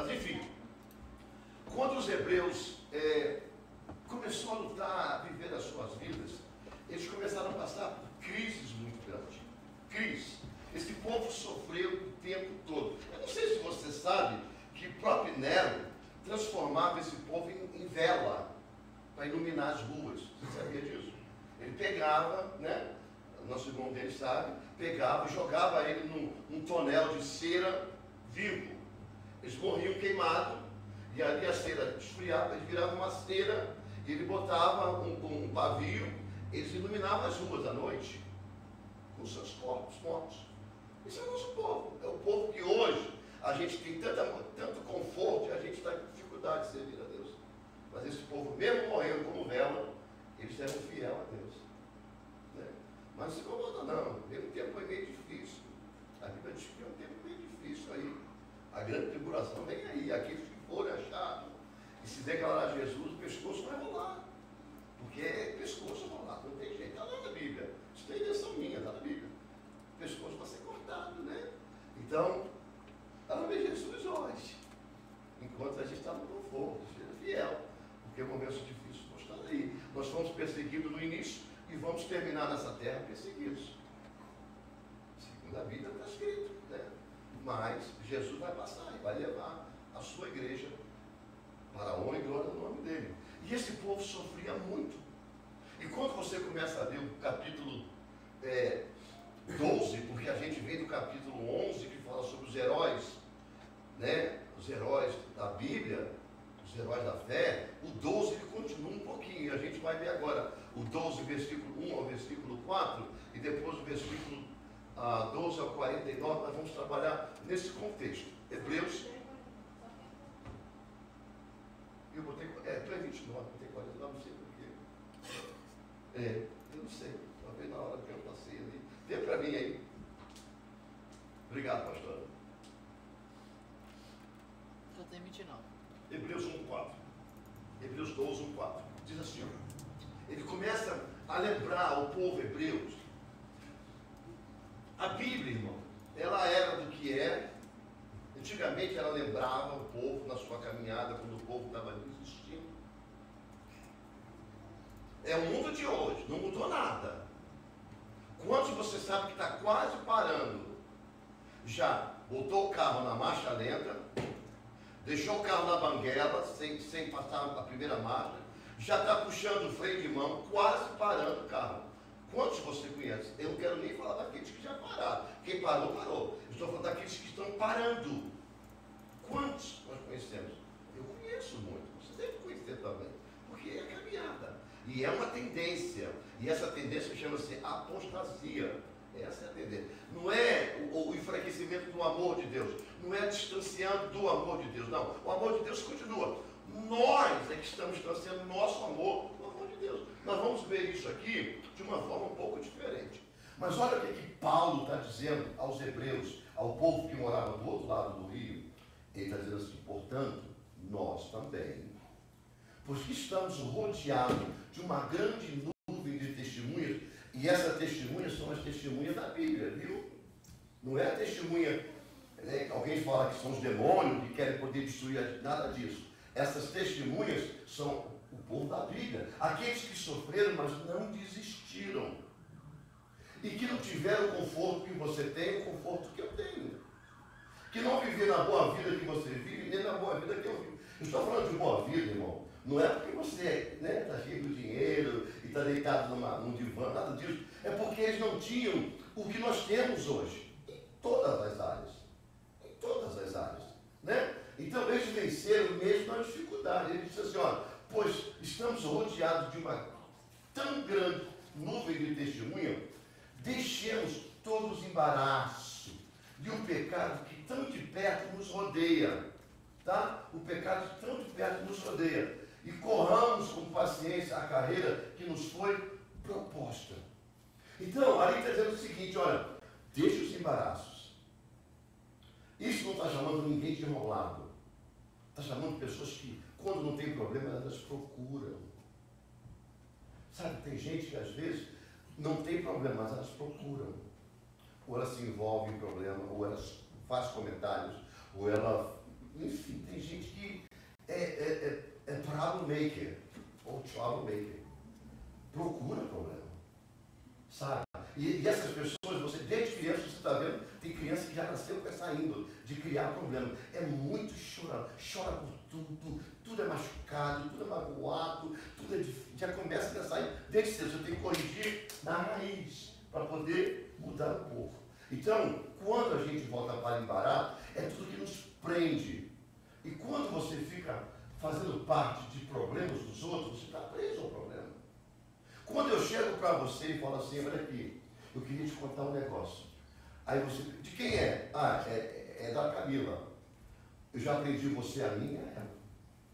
Mas enfim, quando os hebreus começaram a lutar, a viver as suas vidas, eles começaram a passar por crises muito grandes. Crise. Esse povo sofreu o tempo todo. Eu não sei se você sabe que o próprio Nero transformava esse povo em vela para iluminar as ruas. Você sabia disso? Ele pegava, né? Nosso irmão dele sabe, pegava e jogava ele num tonel de cera vivo. Eles morriam queimados, e ali a cera esfriava, eles viravam uma cera, e ele botava um pavio, eles iluminavam as ruas à noite, com seus corpos mortos. Esse é o nosso povo. É o povo que hoje a gente tem tanto conforto e a gente está com dificuldade de servir a Deus. Mas esse povo, mesmo morrendo como vela, eles eram fiel a Deus. Né? Mas não se incomoda não. Veio um tempo meio difícil. A Bíblia diz que é um tempo meio difícil aí. A grande tribulação vem aí. Aqueles que forem achados e se declarar Jesus, o pescoço vai rolar. Porque é pescoço rolar. Não tem jeito. Está lá na Bíblia. Isso não é invenção minha, está na Bíblia. O pescoço vai ser cortado, né? Então, ela vê Jesus hoje. Enquanto a gente está no conforto, seja fiel. Porque momentos difíceis vão estar aí. Nós fomos perseguidos no início e vamos terminar nessa terra perseguidos. Segundo a Bíblia está escrito, né? Mas Jesus vai passar e vai levar a sua igreja para a honra e glória do nome dele. E esse povo sofria muito. E quando você começa a ler o capítulo 12, porque a gente vem do capítulo 11, que fala sobre os heróis, né? Os heróis da Bíblia, os heróis da fé, o 12 ele continua um pouquinho. A gente vai ver agora o 12, versículo 1 ao versículo 4, e depois o versículo 12 ao 49, nós vamos trabalhar nesse contexto. Hebreus. Eu botei. Tu é 29, botei 49, não sei porquê. Eu não sei. Talvez na hora que eu passei ali. Dê para mim aí. Obrigado, pastor. Só tem 29. Hebreus 1:4. Hebreus 12, 1:4. Diz assim, ó. Ele começa a lembrar ao povo hebreu. A Bíblia, irmão, ela era do que é. Antigamente ela lembrava o povo na sua caminhada, quando o povo estava desistindo. É o mundo de hoje, não mudou nada. Quantos você sabe que está quase parando? Já botou o carro na marcha lenta, deixou o carro na banguela, sem passar a primeira marcha, já está puxando o freio de mão, quase parando o carro. Quantos você conhece? Eu não quero nem falar daqueles que já pararam. Quem parou, parou. Eu estou falando daqueles que estão parando. Quantos nós conhecemos? Eu conheço muito. Você deve conhecer também. Porque é caminhada. E é uma tendência. E essa tendência chama-se apostasia. Essa é a tendência. Não é o enfraquecimento do amor de Deus. Não é distanciando do amor de Deus. Não. O amor de Deus continua. Nós é que estamos distanciando nosso amor do amor de Deus. Nós vamos ver isso aqui de uma forma um pouco diferente. Mas olha o que Paulo está dizendo aos hebreus, ao povo que morava do outro lado do rio. Ele está dizendo assim, portanto, nós também, porque estamos rodeados de uma grande nuvem de testemunhas, e essas testemunhas são as testemunhas da Bíblia, viu? Não é a testemunha, né, alguém fala que são os demônios que querem poder destruir, nada disso. Essas testemunhas são o povo da Bíblia, aqueles que sofreram, mas não desistiram, e que não tiveram o conforto que você tem, o conforto que eu tenho, que não viveram a boa vida que você vive, nem na boa vida que eu vivo. Eu estou falando de boa vida, irmão, não é porque você está cheio de dinheiro e está deitado num divã, nada disso, é porque eles não tinham o que nós temos hoje, em todas as áreas, né? Então eles venceram mesmo na dificuldade. Ele disse assim, olha, pois estamos rodeados de uma tão grande nuvem de testemunha, deixemos todos os embaraços de um pecado que tão de perto nos rodeia, tá? O pecado que tão de perto nos rodeia, e corramos com paciência a carreira que nos foi proposta. Então, ali está dizendo o seguinte, olha, deixe os embaraços. Isso não está chamando ninguém de enrolado. Está chamando pessoas que, quando não tem problema, elas procuram. Sabe, tem gente que às vezes não tem problema, mas elas procuram. Ou ela se envolve em problema, ou ela faz comentários, ou ela... Enfim, tem procura problema. Sabe? E essas pessoas, você desde criança, você está vendo, tem criança que já nasceu com essa índole de criar problema. É muito chora por tudo, tudo é machucado, tudo é magoado, tudo é difícil. Já começa a sair desde cedo. Você tem que corrigir na raiz para poder mudar um pouco. Então, quando a gente volta para embaraço, é tudo que nos prende. E quando você fica fazendo parte de problemas dos outros, você está preso ao problema. Quando eu chego para você e falo assim, olha aqui, eu queria te contar um negócio. Aí você, de quem é? Ah, é da Camila. Eu já aprendi você a mim, é ela.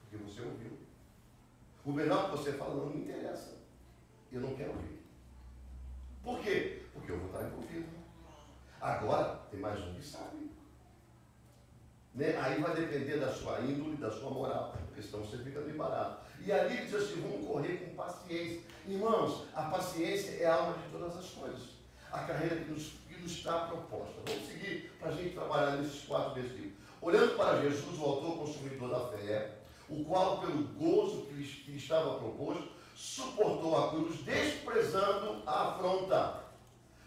Porque você ouviu. O melhor que você fala não me interessa. Eu não quero ouvir. Por quê? Porque eu vou estar envolvido. Agora, tem mais um que sabe. Né? Aí vai depender da sua índole, da sua moral, porque senão você fica no embaraço. E ali diz assim, vamos correr com paciência. Irmãos, a paciência é a alma de todas as coisas. A carreira que nos está proposta. Vamos seguir para a gente trabalhar nesses 4 versículos. Olhando para Jesus, o autor consumidor da fé, o qual, pelo gozo que lhe estava proposto, suportou a cruz, desprezando a afronta,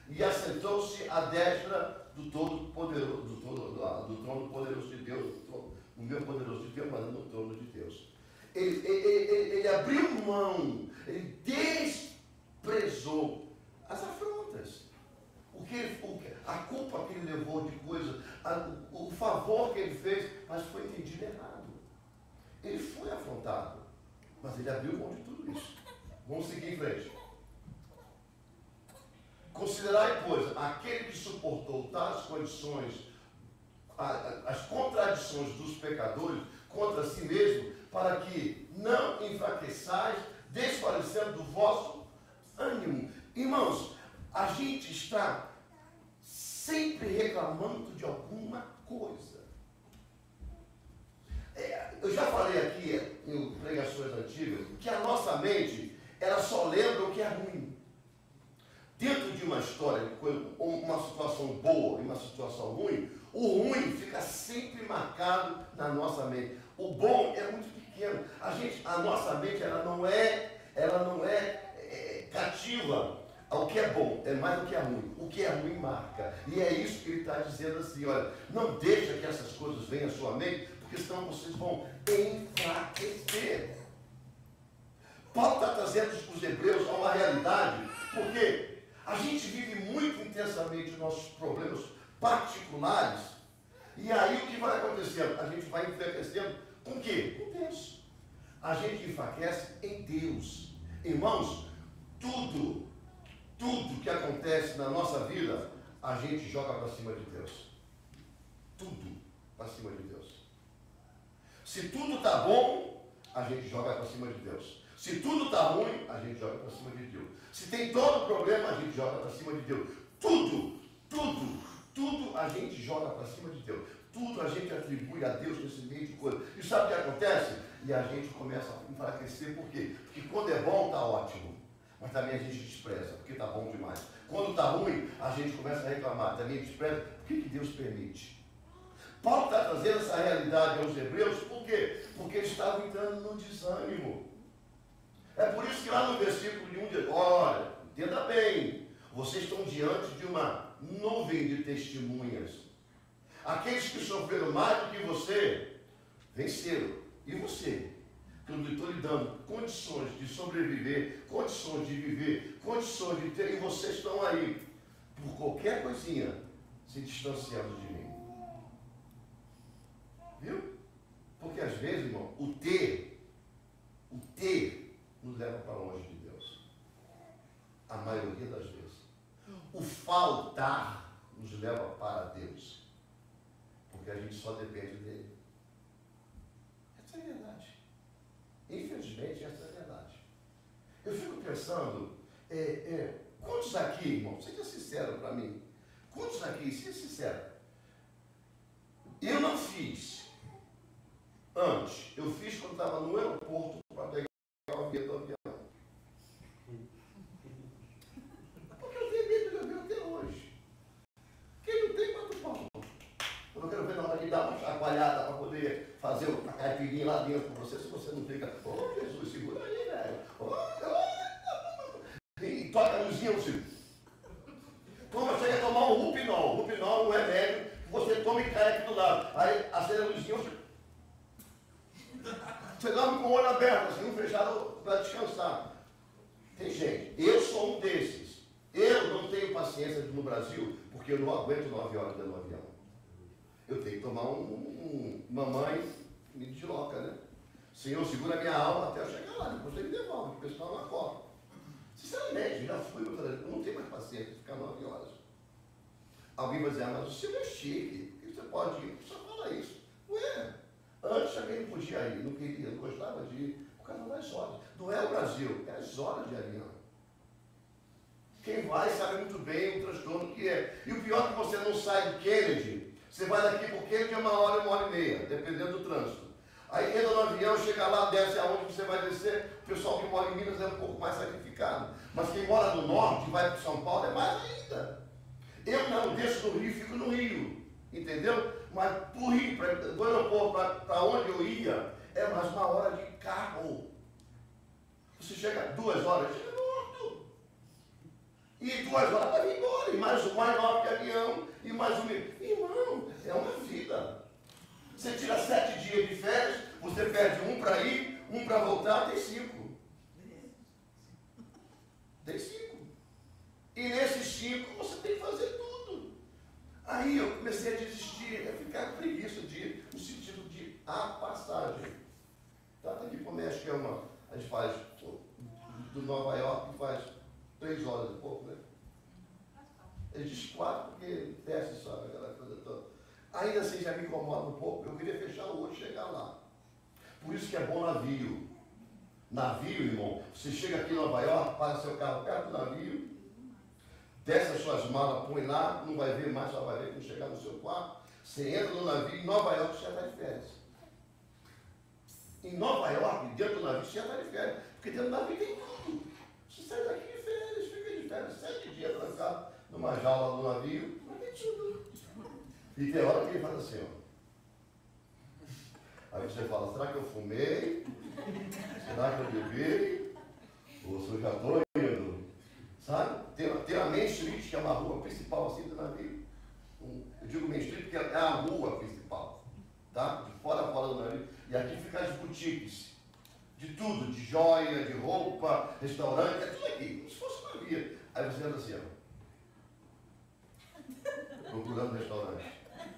e assentou-se à destra do Todo-Poderoso, do trono poderoso de Deus, o meu poderoso de Deus, mas no trono de Deus. Ele abriu mão, ele desprezou as afrontas. A culpa que ele levou de coisa, o favor que ele fez, mas foi entendido errado. Ele foi afrontado, mas ele abriu mão de tudo isso. Vamos seguir em frente. Considerai, pois, aquele que suportou tais condições, as contradições dos pecadores contra si mesmo, para que não enfraqueçais, desfalecendo do vosso ânimo. Irmãos, a gente está sempre reclamando de alguma coisa. Eu já falei aqui em pregações antigas que a nossa mente, ela só lembra o que é ruim. Dentro de uma história, uma situação boa e uma situação ruim, o ruim fica sempre marcado na nossa mente. O bom é muito pequeno. A nossa mente, ela não é cativa ao que é bom, é mais do que é ruim. O que é ruim marca. E é isso que ele está dizendo assim, olha, não deixa que essas coisas venham à sua mente, porque senão vocês vão enfraquecer. Paulo está trazendo os hebreus a uma realidade, porque a gente vive muito intensamente nossos problemas particulares, e aí o que vai acontecendo? A gente vai enfraquecendo com o quê? Com Deus. A gente enfraquece em Deus. Irmãos, tudo que acontece na nossa vida, a gente joga para cima de Deus. Tudo para cima de Deus. Se tudo está bom, a gente joga para cima de Deus. Se tudo está ruim, a gente joga para cima de Deus. Se tem todo problema, a gente joga para cima de Deus. Tudo a gente joga para cima de Deus. Tudo a gente atribui a Deus nesse meio de coisa. E sabe o que acontece? E a gente começa a enfraquecer. Por quê? Porque quando é bom, está ótimo. Mas também a gente despreza, porque está bom demais. Quando está ruim, a gente começa a reclamar. Também despreza. Por que Deus permite? Paulo está trazendo essa realidade aos hebreus. Por quê? Porque eles estavam entrando no desânimo. É por isso que lá no versículo de 1 diz, olha, entenda bem, vocês estão diante de uma nuvem de testemunhas. Aqueles que sofreram mais do que você, venceram. E você, que eu estou lhe dando condições de sobreviver, condições de viver, condições de ter, e vocês estão aí, por qualquer coisinha, se distanciando de mim. Viu? Porque às vezes, irmão, o ter nos leva para longe de Deus. A maioria das vezes. O faltar nos leva para Deus. Porque a gente só depende dele. Essa é a verdade. Infelizmente, essa é a verdade. Eu fico pensando, quantos aqui, irmão, seja sincero para mim, quantos aqui, seja sincero, eu não fiz antes, eu fiz quando estava no aeroporto para pegar o bilhete do avião. Porque eu tenho medo de avião até hoje. Quem não tem, quanto pau? Eu não quero ver na hora de dar uma chacoalhada para poder fazer a caipirinha lá dentro com você, se você não fica, Jesus, segura aí, velho. luzinha, você toma, chega a tomar um Rupinol. Rupinol é um remédio que você toma e cai aqui do lado. Aí acende a luzinha, você dorme com o olho aberto, assim, um fechado para descansar. Tem gente, eu sou um desses. Eu não tenho paciência no Brasil, porque eu não aguento 9 horas dentro do avião. Eu tenho que tomar mamãe me desloca, né? Senhor, segura minha alma até eu chegar lá, depois você me devolve, porque senão eu não acordo. Sinceramente, já fui, eu não tenho mais paciência de ficar 9 horas. Alguém vai dizer, mas o senhor é chique, por que você pode ir? Só fala isso. Ué, antes também não podia ir, não queria, não gostava de ir, por causa das horas. Não é o Brasil, é as horas de avião. Quem vai sabe muito bem o transtorno que é. E o pior é que você não sai de Kennedy, você vai daqui por Kennedy é 1 hora e 1 hora e meia, dependendo do trânsito. Aí entra no avião, chega lá, desce aonde você vai descer. O pessoal que mora em Minas é um pouco mais sacrificado. Mas quem mora no norte e vai para São Paulo é mais ainda. Eu não desço do Rio, fico no Rio. Entendeu? Mas do Rio, do aeroporto para onde eu ia, é mais 1 hora de carro. Você chega 2 horas, chega morto. E 2 horas para vir embora. E mais 9 de avião. E mais um. Irmão, é uma vida. Você tira 7 dias de férias, você perde 1 para ir, 1 para voltar, tem 5. Tem 5. E nesses 5 você tem que fazer tudo. Aí eu comecei a desistir, a ficar com preguiça de ir, no sentido de a passagem. Tá aqui para o México, a gente faz do Nova York, faz 3 horas e pouco, né? Ele diz 4 porque desce só aquela coisa toda. Ainda assim já me incomoda um pouco, eu queria fechar o olho e chegar lá. Por isso que é bom navio. Navio, irmão, você chega aqui em Nova York, para seu carro perto do navio, desce as suas malas, põe lá, não vai ver mais, só vai ver quando chegar no seu quarto. Você entra no navio, em Nova York você já está de férias. Em Nova York, dentro do navio, você já está de férias. Porque dentro do navio tem tudo. Você sai daqui de férias, fica de férias, 7 dias trancado numa jaula do navio, mas tem tudo. E tem hora que ele faz assim, ó. Aí você fala, será que eu fumei? Será que eu bebi? Ou se eu já estou indo? Sabe? Tem a Main Street, que é uma rua principal assim do navio. Eu digo Main Street porque é a rua principal. Tá? De fora a fora do navio. E aqui ficam as boutiques. De tudo, de joia, de roupa, restaurante, é tudo aqui. Como se fosse um navio. Aí você anda assim, ó. Procurando restaurante.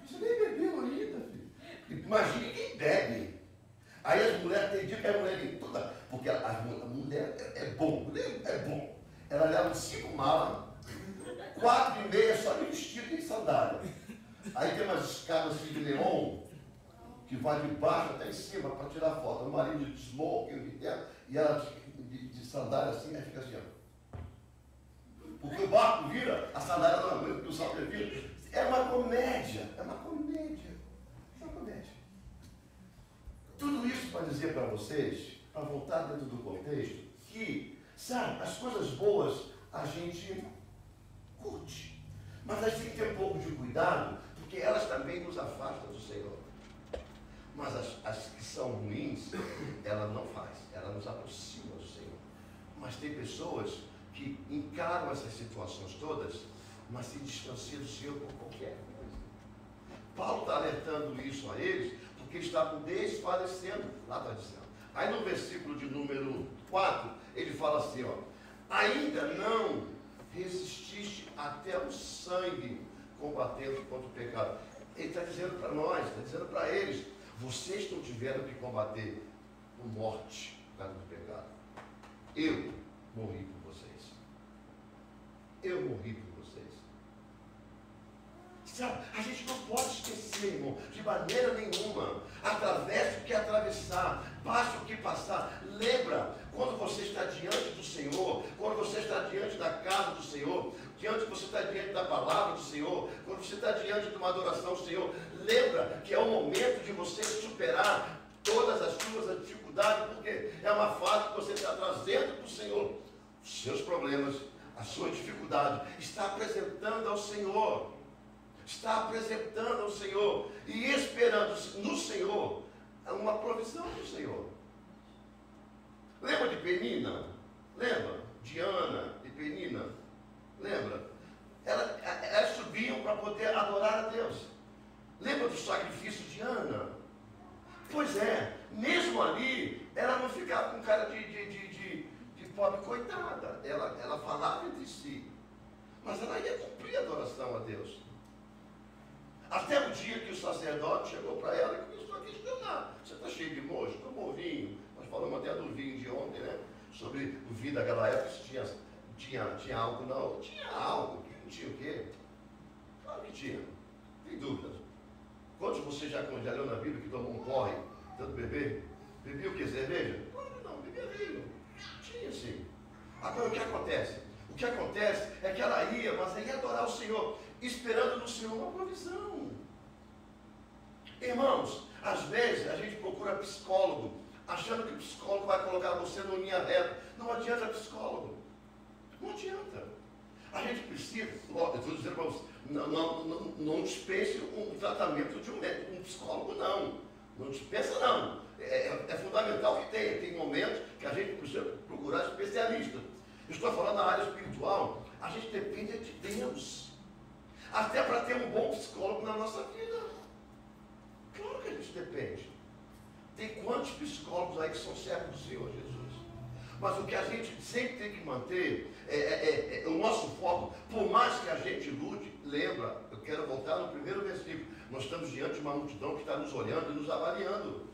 Você nem bebeu ainda, filho. Imagine quem bebe. Aí as mulheres, tem dia que a mulher vem toda. Porque a mulher é bom, mulher é bom. Ela leva 5 malas, 4 e meia só de vestido e sandália. Aí tem umas escadas assim de neon, que vai de baixo até em cima para tirar foto. O marido de smoking e ela de sandália assim, aí fica assim, ó. Porque o barco vira, a sandália não aguenta, porque o salto vira. É uma comédia, é uma comédia, é uma comédia. Tudo isso para dizer para vocês, para voltar dentro do contexto, que, sabe, as coisas boas a gente curte, mas a gente tem que ter um pouco de cuidado, porque elas também nos afastam do Senhor. Mas as que são ruins, ela não faz, ela nos aproxima do Senhor. Mas tem pessoas que encaram essas situações todas, mas se distanciam do Senhor por qualquer coisa. Paulo está alertando isso a eles, porque eles estavam desfalecendo, lá está dizendo. Aí no versículo de número 4, ele fala assim, ó, ainda não resististe até o sangue, combatendo contra o pecado. Ele está dizendo para nós, está dizendo para eles, vocês não tiveram que combater a morte por causa do pecado. Eu morri por vocês. Eu morri por vocês. Sabe, a gente não pode esquecer, irmão, de maneira nenhuma. Atravesse o que atravessar, passe o que passar. Lembra, quando você está diante do Senhor, quando você está diante da casa do Senhor, você está diante da palavra do Senhor, quando você está diante de uma adoração ao Senhor, lembra que é o momento de você superar todas as suas dificuldades, porque é uma fase que você está trazendo para o Senhor. Os seus problemas, a sua dificuldade, está apresentando ao Senhor. Está apresentando ao Senhor e esperando no Senhor uma provisão do Senhor. Lembra de Penina? Lembra? De Ana e Penina? Lembra? Elas subiam para poder adorar a Deus. Lembra do sacrifício de Ana? Pois é, mesmo ali, ela não ficava com cara de pobre coitada. Ela falava entre si. Mas ela ia cumprir a adoração a Deus. Até o dia que o sacerdote chegou para ela e começou a questionar. Você está cheio de mojo? Tomou vinho? Nós falamos até do vinho de ontem, né? Sobre o vinho daquela época, se tinha álcool, não. Tinha álcool, não tinha o quê? Claro que tinha. Tem dúvidas. Quantos de vocês já leu na Bíblia que tomou um porre, tanto beber? Bebia o quê? Cerveja? Não, bebia vinho. Tinha sim. Agora o que acontece? O que acontece é que ela ia, mas ela ia adorar o Senhor, esperando no Senhor uma provisão. Irmãos, às vezes a gente procura psicólogo, achando que o psicólogo vai colocar você numa linha reta. Não adianta psicólogo. Não adianta. A gente precisa, eu estou dizendo para você, não dispense um tratamento de um psicólogo, não. Não dispensa, não. É fundamental que tenha. Tem momentos que a gente precisa procurar especialista. Eu estou falando na área espiritual. A gente depende de Deus. Até para ter um bom psicólogo na nossa vida. Claro que a gente depende. Tem quantos psicólogos aí que são servos do Senhor Jesus? Mas o que a gente sempre tem que manter é o nosso foco. Por mais que a gente lute, lembra, eu quero voltar no primeiro versículo. Nós estamos diante de uma multidão que está nos olhando e nos avaliando.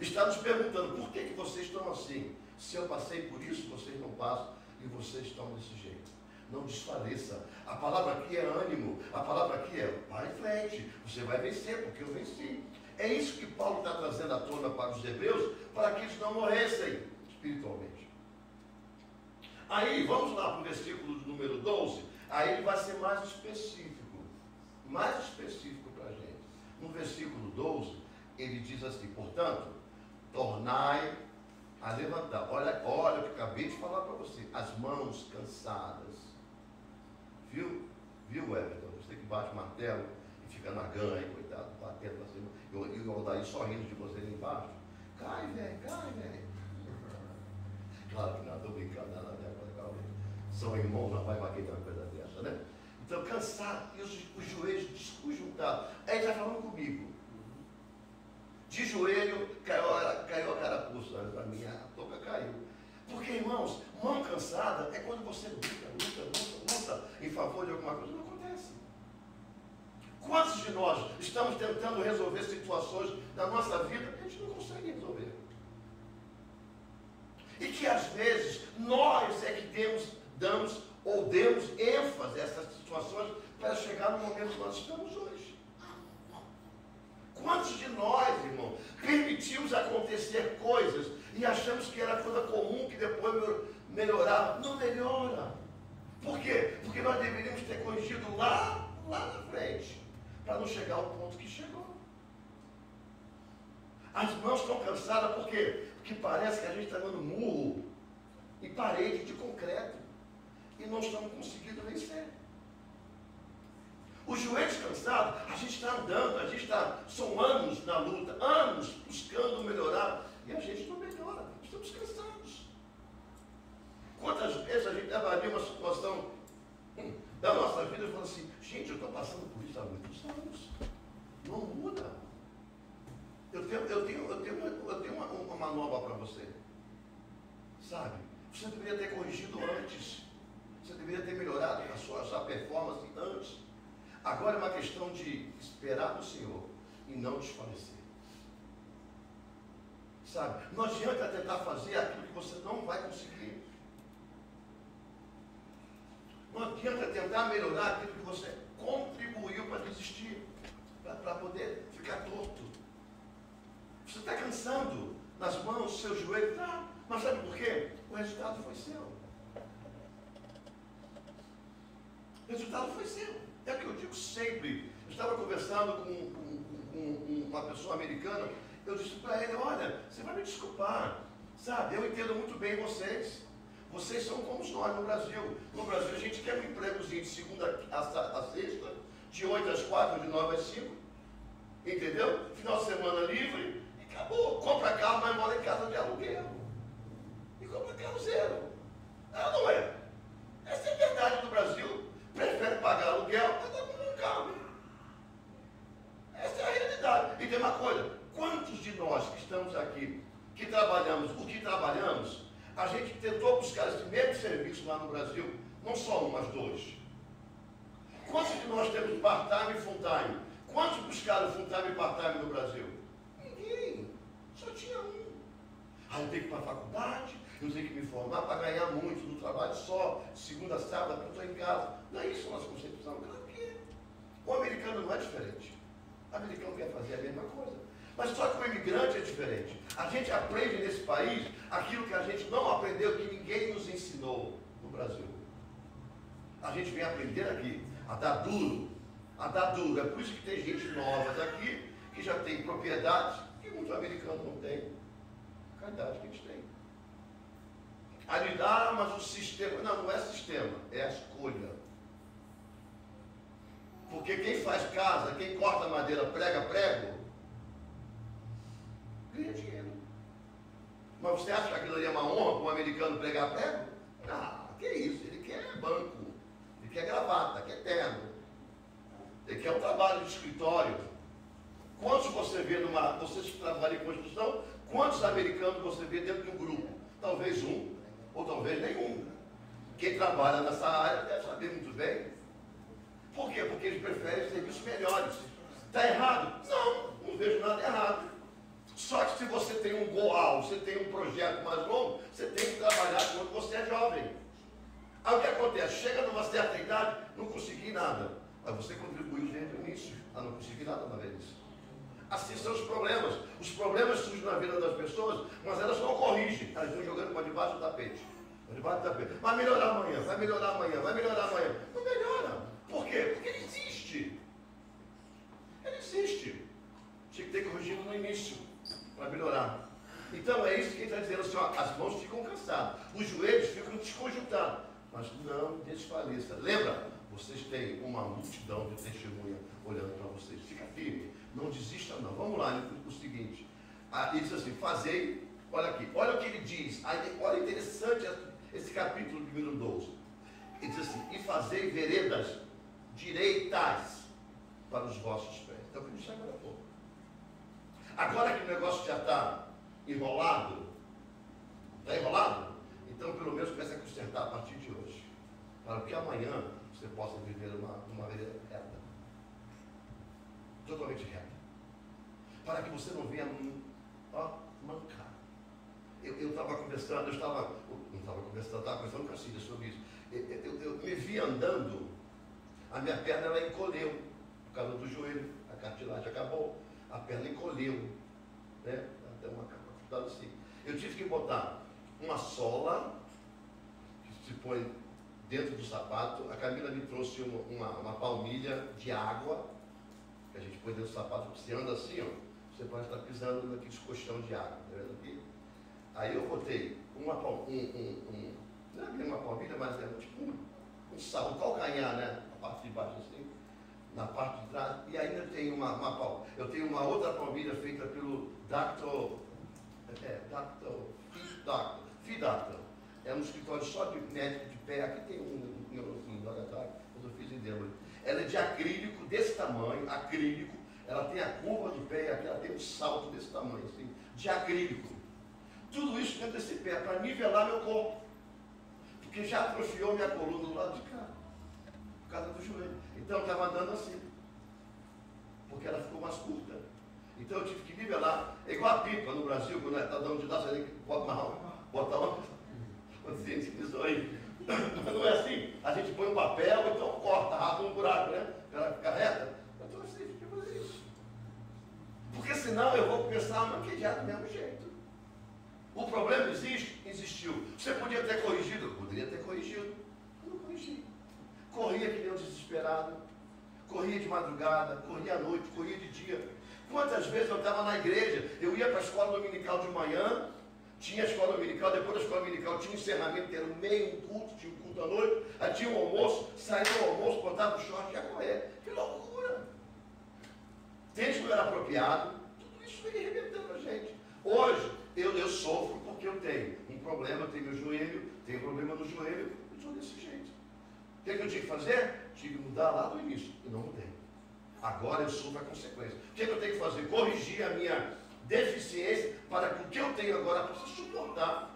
Está nos perguntando, por que vocês estão assim? Se eu passei por isso, vocês não passam e vocês estão desse jeito. Não desfaleça. A palavra aqui é ânimo. A palavra aqui é vai em frente. Você vai vencer, porque eu venci. É isso que Paulo está trazendo à tona para os hebreus, para que eles não morressem espiritualmente. Aí, vamos lá para o versículo número 12. Aí ele vai ser mais específico para a gente. No versículo 12, ele diz assim, portanto, tornai a levantar. Olha o que eu acabei de falar para você. As mãos cansadas. Viu, Everton? Você que bate martelo e fica na ganha, coitado, batendo para cima. E o Aldair só rindo de você ali embaixo. Cai, velho. Claro que não, estou brincando, nada. São irmãos, não vai vaquear uma coisa dessa, né? Então, cansado, e os joelhos desconjuntados. Aí ele está falando comigo. De joelho, caiu a carapuça. A minha touca caiu. Porque, irmãos, mão cansada é quando você luta em favor de alguma coisa. Não acontece. Quantos de nós estamos tentando resolver situações da nossa vida que a gente não consegue resolver? E que às vezes nós é que damos ênfase a essas situações para chegar no momento que nós estamos hoje. Quantos de nós, irmão, permitimos acontecer coisas e achamos que era coisa comum, que depois melhorava? Não melhora. Por quê? Porque nós deveríamos ter corrigido lá na frente, para não chegar ao ponto que chegou. As mãos estão cansadas, por quê? Porque parece que a gente está dando murro em parede de concreto e não estamos conseguindo vencer. Os joelhos cansados, a gente está andando, são anos na luta, anos buscando melhorar, e a gente não melhora, estamos cansados. Quantas vezes a gente avalia uma situação da nossa vida e fala assim, gente, eu estou passando por isso há muitos anos, não muda. Eu tenho uma nova para você, sabe? Você deveria ter corrigido antes, você deveria ter melhorado a sua performance antes. Agora é uma questão de esperar no Senhor e não desfalecer. Sabe? Não adianta tentar fazer aquilo que você não vai conseguir. Não adianta tentar melhorar aquilo que você contribuiu para desistir, para poder ficar torto. Você está cansando nas mãos, seu joelho, tá? Mas sabe por quê? O resultado foi seu. O resultado foi seu. É o que eu digo sempre. Eu estava conversando com uma pessoa americana. Eu disse para ele, olha, você vai me desculpar. Sabe, eu entendo muito bem vocês. Vocês são como nós no Brasil. No Brasil a gente quer um empregozinho de segunda a sexta, de 8 às 4, de 9 às 5. Entendeu? Final de semana livre. E acabou. Compra carro, vai embora em casa de aluguel. E compra carro zero. Ah, não é? Essa é mesma coisa, quantos de nós que estamos aqui, que trabalhamos, o que trabalhamos, a gente tentou buscar esse mesmo serviço lá no Brasil, não só um, mas dois. Quantos de nós temos part-time e full-time? Quantos buscaram full-time e part-time no Brasil? Ninguém. Só tinha um. Ah, eu tenho que ir para a faculdade, eu tenho que me formar para ganhar muito no trabalho só, segunda a sábado, eu estou em casa. Não é isso a nossa concepção. Claro que é. O americano não é diferente. O americano quer fazer a mesma coisa. Mas só que o imigrante é diferente. A gente aprende nesse país aquilo que a gente não aprendeu, que ninguém nos ensinou no Brasil. A gente vem aprender aqui a dar duro. A dar duro. É por isso que tem gente nova aqui, que já tem propriedades que muito americano não tem. A idade que a gente tem. A lidar, mas o sistema. Não é sistema, é a escolha. Porque quem faz casa, quem corta madeira, prega prego, ganha dinheiro. Mas você acha que aquilo ali é uma honra para um americano pregar prego? Ah, que isso? Ele quer banco, ele quer gravata, quer terno, ele quer um trabalho de escritório. Quantos você vê você que trabalha em construção, quantos americanos você vê dentro de um grupo? Talvez um, ou talvez nenhum. Quem trabalha nessa área deve saber muito bem. Por quê? Porque eles preferem serviços melhores. Está errado? Não vejo nada errado. Só que se você tem um goal, você tem um projeto mais longo, você tem que trabalhar quando você é jovem. Aí o que acontece? Chega numa certa idade, não consegui nada. Aí você contribuiu desde o início a não conseguir nada na velhice. Assim são os problemas. Os problemas surgem na vida das pessoas, mas elas não corrigem. Elas estão jogando para debaixo do tapete. Para debaixo do tapete. Vai melhorar amanhã, vai melhorar amanhã, vai melhorar amanhã. Não melhora. Por quê? Porque ele existe. Ele existe. Tinha que ter corrigido no início, para melhorar. Então é isso que ele está dizendo assim, ó, as mãos ficam cansadas, os joelhos ficam desconjuntados, mas não desfaleça. Lembra? Vocês têm uma multidão de testemunha olhando para vocês. Fica firme, não desista não. Vamos lá, o seguinte. Ele diz assim, fazei, olha aqui, olha o que ele diz. Olha interessante esse capítulo número 12. Ele diz assim, e fazei veredas direitas para os vossos pés. Então o que ele disse agora há pouco. Agora que o negócio já está enrolado, então pelo menos comece a consertar a partir de hoje. Para que amanhã você possa viver uma vereda reta. Totalmente reta. Para que você não venha mancar. Eu estava conversando, estava conversando com a Cília sobre isso. Eu me vi andando, a minha perna ela encolheu, por causa do joelho, a cartilagem acabou. A perna encolheu, né? Até uma capa assim. Eu tive que botar uma sola que se põe dentro do sapato. A Camila me trouxe uma palmilha de água que a gente põe dentro do sapato. Você anda assim, ó, você pode estar pisando naqueles colchão de água, tá vendo aqui? Aí eu botei não é bem uma palmilha, mas é tipo um calcanhar, né? A parte de baixo assim. Na parte de trás, e ainda tem eu tenho uma outra palmilha feita pelo Fit Doctor. É um escritório só de médico de pé. Aqui tem um atrás, mas eu fiz em Denver. Ela é de acrílico, desse tamanho, acrílico. Ela tem a curva do pé, aqui ela tem um salto desse tamanho, assim, de acrílico. Tudo isso dentro desse pé, para nivelar meu corpo. Porque já atrofiou minha coluna do lado de cá, por causa do joelho. Então eu estava andando assim, porque ela ficou mais curta. Então eu tive que nivelar. É igual a pipa no Brasil, quando está dando de dar, você tem que botar uma isso aí. Não é assim? A gente põe um papel, então corta, rasga um buraco, né? Ela fica reta. Então você tem que fazer isso. Porque senão eu vou começar a manquejar do mesmo jeito. O problema existiu. Você podia ter corrigido? Eu poderia ter corrigido. Eu não corrigi. Corria que nem um desesperado, corria de madrugada, corria à noite, corria de dia. Quantas vezes eu estava na igreja, eu ia para a escola dominical de manhã, tinha a escola dominical, depois da escola dominical tinha um encerramento, que era no meio, um culto, tinha um culto à noite, aí tinha um almoço, saía do almoço, botava o short e ia correr. Que loucura! Desde que eu era apropriado, tudo isso veio arrebentando a gente. Hoje, eu sofro porque eu tenho um problema, eu tenho meu joelho, tenho problema no joelho, eu estou desse jeito. O que eu tinha que fazer? Tinha que mudar lá do início. E não mudei. agora eu sofro a consequência. O que eu tenho que fazer? Corrigir a minha deficiência para que o que eu tenho agora possa suportar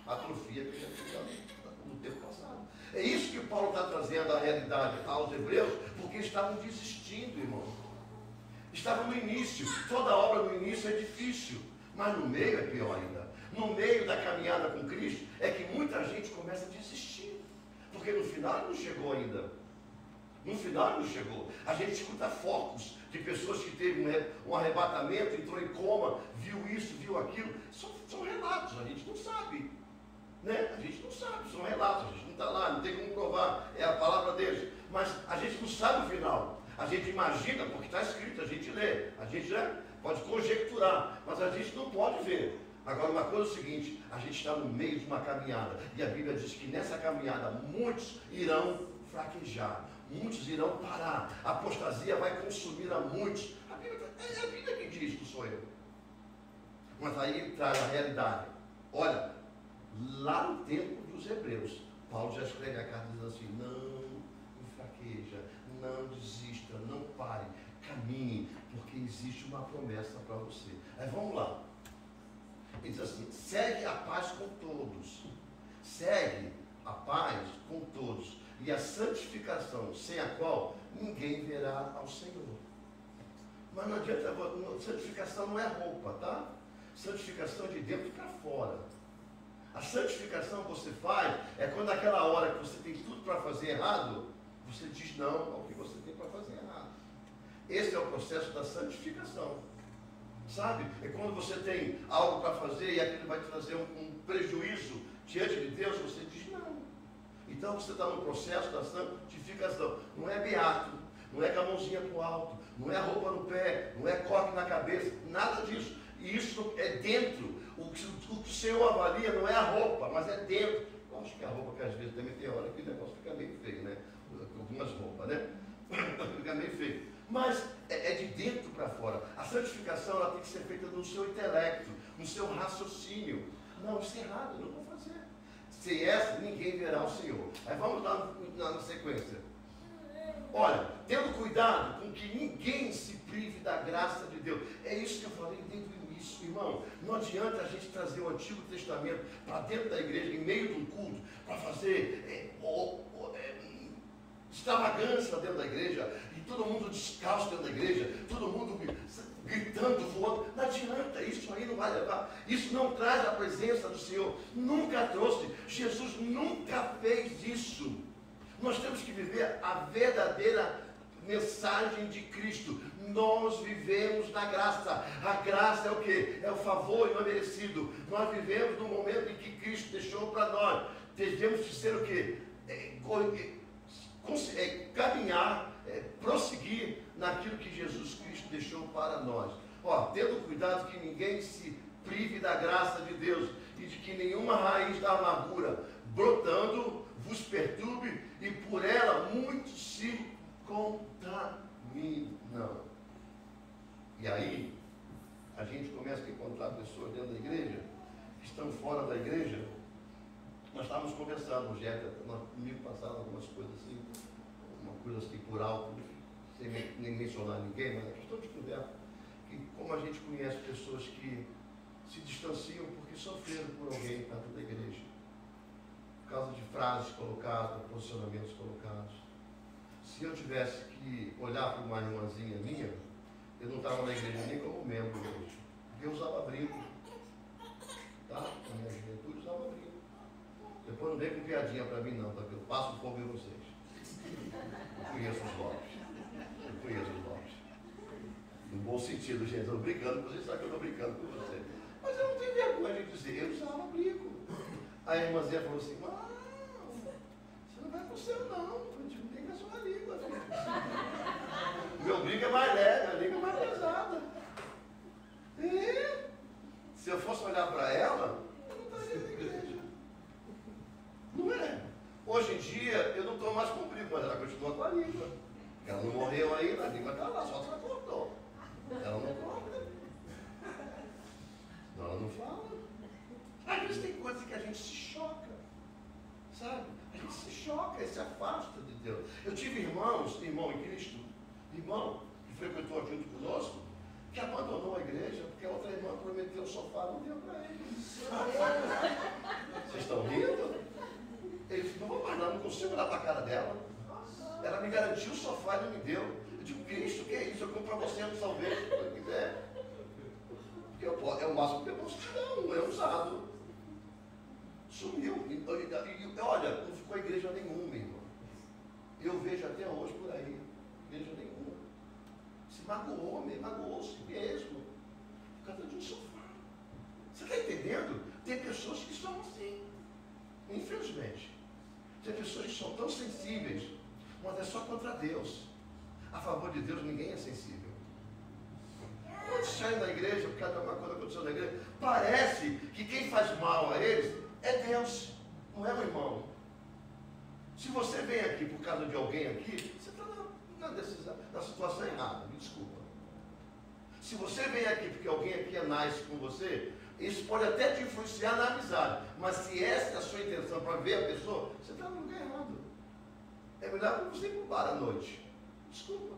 a atrofia que eu já tive no tempo passado. É isso que Paulo está trazendo a realidade aos hebreus, porque estavam desistindo, irmão. Estavam no início. Toda obra no início é difícil, mas no meio é pior ainda. No meio da caminhada com Cristo é que muita gente começa a desistir, porque no final não chegou ainda. No final não chegou. A gente escuta focos de pessoas que teve um arrebatamento, entrou em coma, viu isso, viu aquilo. São relatos, a gente não sabe. Né? A gente não sabe, são relatos, a gente não está lá, não tem como provar, é a palavra deles. Mas a gente não sabe o final. A gente imagina, porque está escrito, a gente lê, a gente pode conjecturar, mas a gente não pode ver. Agora, uma coisa é o seguinte, a gente está no meio de uma caminhada, e a Bíblia diz que nessa caminhada muitos irão fraquejar, muitos irão parar, a apostasia vai consumir a muitos. É a Bíblia que diz, não sou eu. Mas aí traz a realidade. Olha, lá no tempo dos hebreus, Paulo já escreve a carta dizendo assim, não fraqueja, não desista, não pare, caminhe, porque existe uma promessa para você. Aí vamos lá. Ele diz assim, segue a paz com todos. Segue a paz com todos. E a santificação, sem a qual ninguém verá ao Senhor. Mas não adianta, santificação não é roupa, tá? Santificação é de dentro para fora. A santificação que você faz é quando aquela hora que você tem tudo para fazer errado, você diz não ao que você tem para fazer errado. Esse é o processo da santificação. Sabe? É quando você tem algo para fazer e aquilo vai te trazer um prejuízo diante de Deus, você diz não. Então você está no processo da santificação. Não é beato, não é com a mãozinha para o alto, não é roupa no pé, não é coque na cabeça, nada disso. E isso é dentro. O que o Senhor avalia não é a roupa, mas é dentro. Eu acho que a roupa, que às vezes também tem hora que o negócio fica meio feio, né? Algumas roupas, né? Fica meio feio. Mas é de dentro para fora. A santificação ela tem que ser feita no seu intelecto, no seu raciocínio. Não, isso é errado, eu não vou fazer. Sem essa, ninguém verá o Senhor. Aí vamos lá na sequência. Olha, tendo cuidado com que ninguém se prive da graça de Deus. É isso que eu falei desde o início, irmão. Não adianta a gente trazer o Antigo Testamento para dentro da igreja, em meio de um culto, para fazer extravagância dentro da igreja, e todo mundo descalço dentro da igreja, todo mundo gritando, voando. Não adianta, isso aí não vai levar. Isso não traz a presença do Senhor. Nunca trouxe. Jesus nunca fez isso. Nós temos que viver a verdadeira mensagem de Cristo. Nós vivemos na graça. A graça é o quê? É o favor imerecido. Nós vivemos no momento em que Cristo deixou para nós. Devemos ser o quê? Caminhar, prosseguir naquilo que Jesus Cristo deixou para nós. Ó, tendo cuidado que ninguém se prive da graça de Deus e de que nenhuma raiz da amargura brotando vos perturbe e por ela muitos se contaminam. E aí, a gente começa a encontrar pessoas dentro da igreja, que estão fora da igreja. Nós estávamos conversando, Rogério, comigo passaram algumas coisas assim, uma coisa assim por alto, sem nem mencionar ninguém, mas a questão de conversa, que como a gente conhece pessoas que se distanciam porque sofreram por alguém dentro da igreja, por causa de frases colocadas, posicionamentos colocados. Se eu tivesse que olhar para uma irmãzinha minha, eu não estava na igreja nem como membro hoje, porque eu usava brinco, tá? Na minha juventude eu usava brinco. Depois não vem com piadinha para mim não, porque eu passo fogo em vocês. Eu conheço os golpes. Eu conheço os golpes. No bom sentido, gente. Eu estou brincando, vocês sabem que eu estou brincando com vocês. Mas eu não tenho vergonha de dizer, eu usava brinco. Aí a irmãzinha falou assim, não, você não vai pro céu não, eu te brinco a sua língua. Meu brinco é mais leve, a língua é mais pesada. E se eu fosse olhar para ela, eu não estaria na igreja. Não é? Hoje em dia, eu não estou mais com brinco, mas ela continua com a língua. Ela não morreu ainda, a língua está lá, só se ela cortou. Ela não corta. Ela não fala. Às vezes tem coisas que a gente se choca. Sabe? A gente se choca e se afasta de Deus. Eu tive irmão em Cristo, irmão, que frequentou junto conosco, que abandonou a igreja porque a outra irmã prometeu o sofá, não deu para ele. Vocês estão rindo? Ele disse, não vou mais não consigo olhar para a cara dela. Ela me garantiu o sofá e não me deu. Eu digo, Cristo, o que é isso? Eu compro para você no salveiro, se você quiser. Porque é o máximo que eu posso te dar, não é usado. Sumiu. E olha, não ficou igreja nenhuma, irmão. Eu vejo até hoje por aí, igreja nenhuma. Se magoou-se mesmo, por causa de um sofá. Você está entendendo? Tem pessoas que são assim, infelizmente. Tem pessoas que são tão sensíveis, mas é só contra Deus. A favor de Deus ninguém é sensível. Quando saem da igreja, por causa de alguma coisa que aconteceu na igreja, parece que quem faz mal a eles é Deus, não é o irmão. Se você vem aqui por causa de alguém aqui, você está na situação errada, me desculpa. Se você vem aqui porque alguém aqui é nice com você, isso pode até te influenciar na amizade, mas se essa é a sua intenção para ver a pessoa, você está no lugar errado. É melhor você ir para o bar à noite. Desculpa.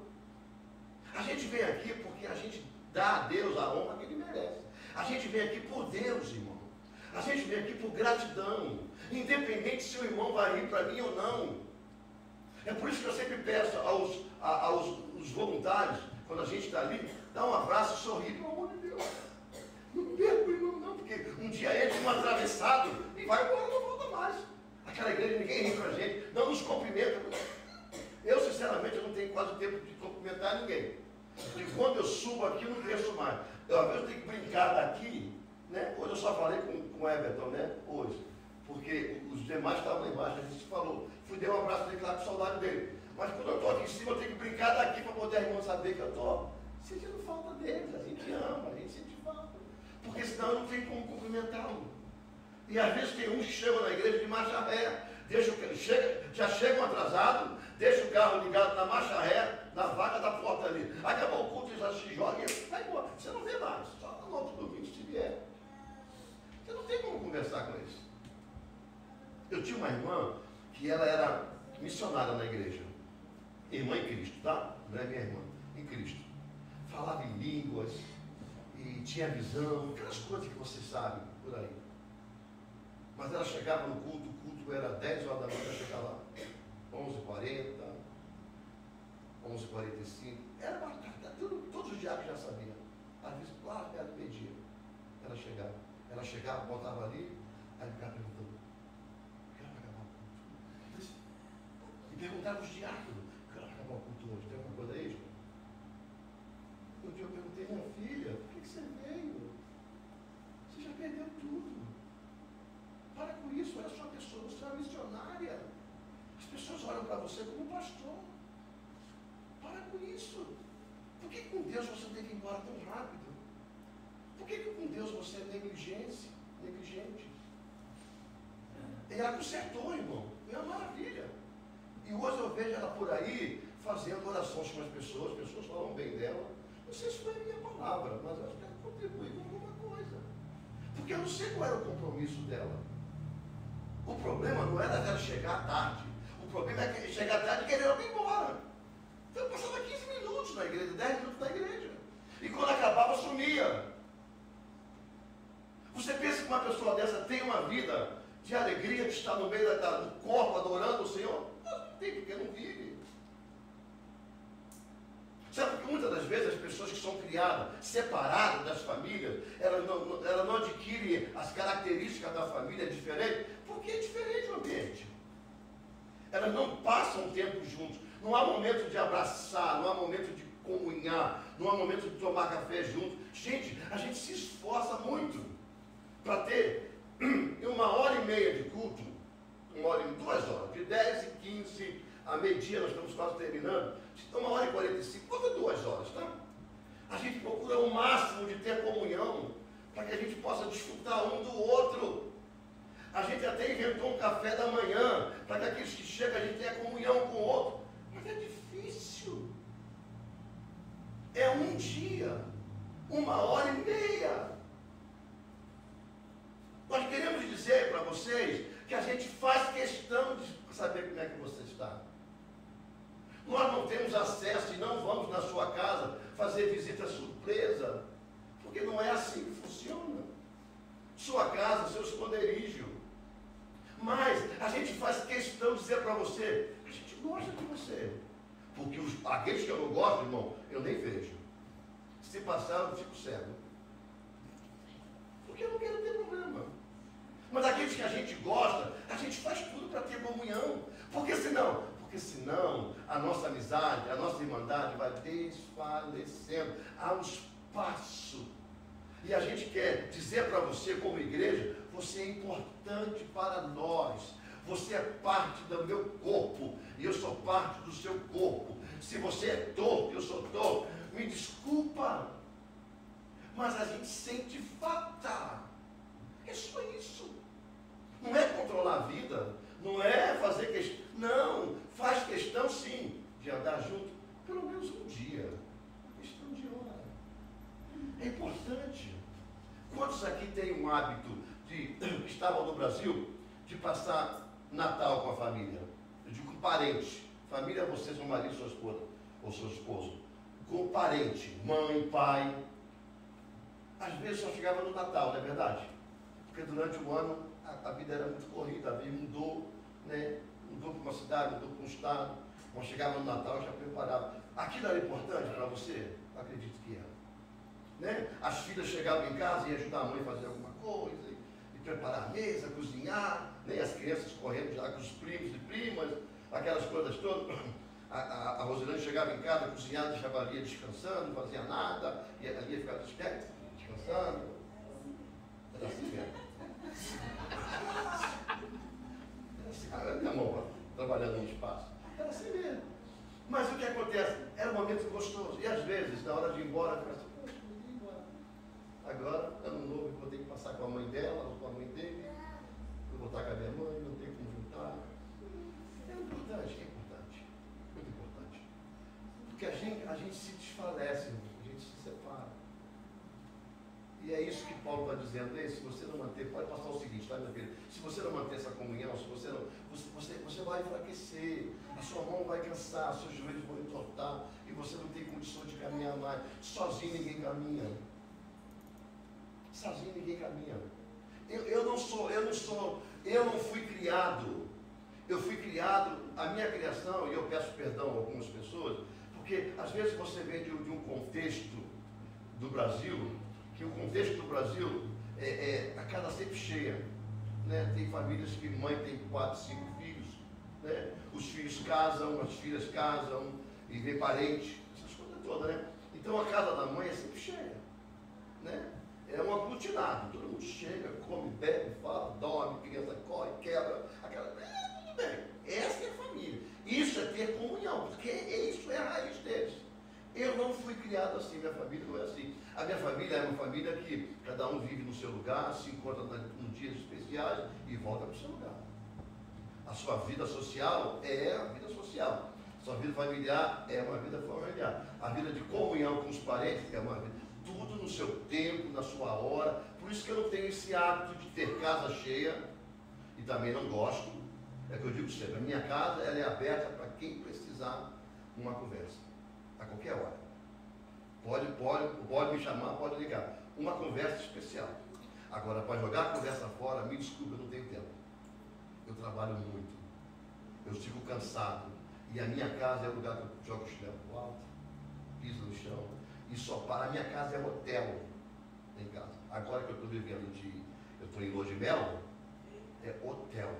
A gente vem aqui porque a gente dá a Deus a honra que Ele merece. A gente vem aqui por Deus, irmão. A gente vem aqui por gratidão. Independente se o irmão vai rir para mim ou não. É por isso que eu sempre peço aos voluntários, quando a gente está ali, dá um abraço e sorri, pelo amor de Deus. Não perca o irmão não, porque um dia entra um atravessado e vai embora, não volta mais. Aquela igreja, ninguém ri para a gente, não nos cumprimenta. Eu, sinceramente, eu não tenho quase tempo de cumprimentar ninguém. E quando eu subo aqui, eu não cresço mais. Às vezes eu tenho que brincar daqui, né? Hoje eu só falei com o Everton, né? Hoje. Porque os demais estavam lá embaixo, a gente falou. Fui dar um abraço dele lá com saudade dele. Mas quando eu estou aqui em cima, eu tenho que brincar daqui para poder a irmã saber que eu estou sentindo falta deles. A gente ama, a gente sente falta. Porque senão eu não tenho como cumprimentá-lo. E às vezes tem uns que chegam na igreja de marcha ré. Já chegam atrasados, deixa o carro ligado na marcha ré, na vaga da porta ali. Acabou o culto, já se joga e vai embora. Você não vê mais, só no outro domingo se vier. Você não tem como conversar com eles. Eu tinha uma irmã que ela era missionária na igreja. Irmã em Cristo, tá? Não é minha irmã, em Cristo. Falava em línguas, e tinha visão, aquelas coisas que você sabe por aí. Mas ela chegava no culto, o culto era 10 horas da manhã, ela chegava lá 11h40, 11h45. Era batata, todos os diabos já sabiam. Às vezes, lá perto do meio-dia, ela chegava. Ela chegava, botava ali, aí o cara perguntou, quero acabar o culto. E perguntava os diáconos, quero acabar o culto hoje, tem alguma coisa aí? Um dia eu perguntei, minha filha, por que você veio? Você já perdeu tudo. Para com isso, olha só a pessoa, você é uma missionária. As pessoas olham para você como pastor. Para com isso. Por que com Deus você tem que ir embora tão rápido? Por que com Deus você é negligente? E ela consertou, irmão. É uma maravilha. E hoje eu vejo ela por aí fazendo orações com as pessoas falam bem dela. Não sei se foi a minha palavra, mas eu acho que ela contribui com alguma coisa. Porque eu não sei qual era o compromisso dela. O problema não era ela chegar tarde. O problema é que chegar tarde e querer ir embora. Então eu passava 15 minutos na igreja, 10 minutos na igreja. E quando acabava, sumia. Você pensa que uma pessoa dessa tem uma vida de alegria de estar no meio do corpo adorando o Senhor? Não tem, porque não vive. Sabe porque muitas das vezes as pessoas que são criadas, separadas das famílias, elas não adquirem as características da família diferente, porque é diferente o ambiente. Elas não passam tempo juntos. Não há momento de abraçar, não há momento de comunhar, não há momento de tomar café juntos. Gente, a gente se esforça muito para ter 1h30 de culto, 2 horas, de 10h15 a meio-dia, nós estamos quase terminando, 1h45, quase 2 horas, tá? A gente procura o máximo de ter comunhão, para que a gente possa desfrutar um do outro. A gente até inventou um café da manhã, para que aqueles que chegam a gente tenha comunhão com o outro. Mas é difícil. É um dia, 1h30. Nós queremos dizer para vocês que a gente faz questão de saber como é que você está. Nós não temos acesso e não vamos na sua casa fazer visita surpresa, porque não é assim que funciona. Sua casa, seu esconderijo. Mas a gente faz questão de dizer para você, a gente gosta de você. Porque aqueles que eu não gosto, irmão, eu nem vejo. Se passar, eu fico cego. Porque eu não quero ter problema. Mas aqueles que a gente gosta, a gente faz tudo para ter comunhão. Porque senão a nossa amizade, a nossa irmandade vai desfalecendo. Há um espaço. E a gente quer dizer para você, como igreja, você é importante para nós. Você é parte do meu corpo. E eu sou parte do seu corpo. Se você é torto, eu sou torto. Me desculpa. Mas a gente sente falta. É só isso. Não é controlar a vida. Não é fazer questão. Não. Faz questão sim de andar junto. Pelo menos um dia. Questão de hora. É importante. Quantos aqui têm um hábito de, estavam no Brasil, de passar Natal com a família? Eu digo com parente. Família, você, seu marido, sua esposa ou seu esposo. Com parente, mãe, pai. Às vezes só chegava no Natal, não é verdade? Porque durante o ano a vida era muito corrida, a vida mudou, né? Mudou para uma cidade, mudou para um estado. Quando chegava no Natal, já preparava. Aquilo era importante para você? Acredito que era. Né? As filhas chegavam em casa e ajudar a mãe a fazer alguma coisa, e preparar a mesa, cozinhar, né? As crianças correndo já com os primos e primas, aquelas coisas todas. A Rosilane chegava em casa, cozinhava, deixava ali descansando, não fazia nada, e ali ia ficar descansando. Era assim mesmo. Era assim, minha mão trabalhando no espaço. Era assim mesmo. Mas o que acontece? Era um momento gostoso. E às vezes, na hora de ir embora, eu ficava assim, poxa, eu vou ir embora. Agora, ano novo, eu vou ter que passar com a mãe dela, ou com a mãe dele. Eu vou estar com a minha mãe, não tenho como juntar. É importante, é importante. Muito importante. Porque a gente se desfalece, a gente se separa. E é isso que Paulo está dizendo. Se você não manter, pode passar o seguinte, tá, minha filha? Se você não manter essa comunhão, se você não, você vai enfraquecer, a sua mão vai cansar, seus joelhos vão entortar, e você não tem condição de caminhar mais. Sozinho ninguém caminha. Sozinho ninguém caminha. Eu não fui criado. Eu fui criado, a minha criação, e eu peço perdão a algumas pessoas, porque às vezes você vem de um contexto do Brasil, que o contexto do Brasil a casa sempre cheia. Né? Tem famílias que mãe tem 4, 5 filhos. Né? Os filhos casam, as filhas casam, e vê parente, essas coisas todas. Né? Então a casa da mãe é sempre cheia. Né? É um aglutinado, todo mundo chega, come, bebe, fala, dorme, criança corre, quebra, tudo bem. Essa é a família. Isso é ter comunhão, porque isso é a raiz deles. Eu não fui criado assim, minha família não é assim. A minha família é uma família que cada um vive no seu lugar, se encontra nos dias especiais e volta para o seu lugar. A sua vida social é a vida social. A sua vida familiar é uma vida familiar. A vida de comunhão com os parentes é uma vida. Tudo no seu tempo, na sua hora. Por isso que eu não tenho esse hábito de ter casa cheia. E também não gosto. É que eu digo sempre, a minha casa ela é aberta para quem precisar uma conversa. A qualquer hora. Pode me chamar, pode ligar. Uma conversa especial. Agora, para jogar a conversa fora, me desculpe, eu não tenho tempo. Eu trabalho muito. Eu fico cansado. E a minha casa é o lugar que eu jogo o chinelo pro alto, piso no chão, e só para. A minha casa é hotel. Em casa. Agora que eu estou vivendo eu estou em Lua de Mel, é hotel.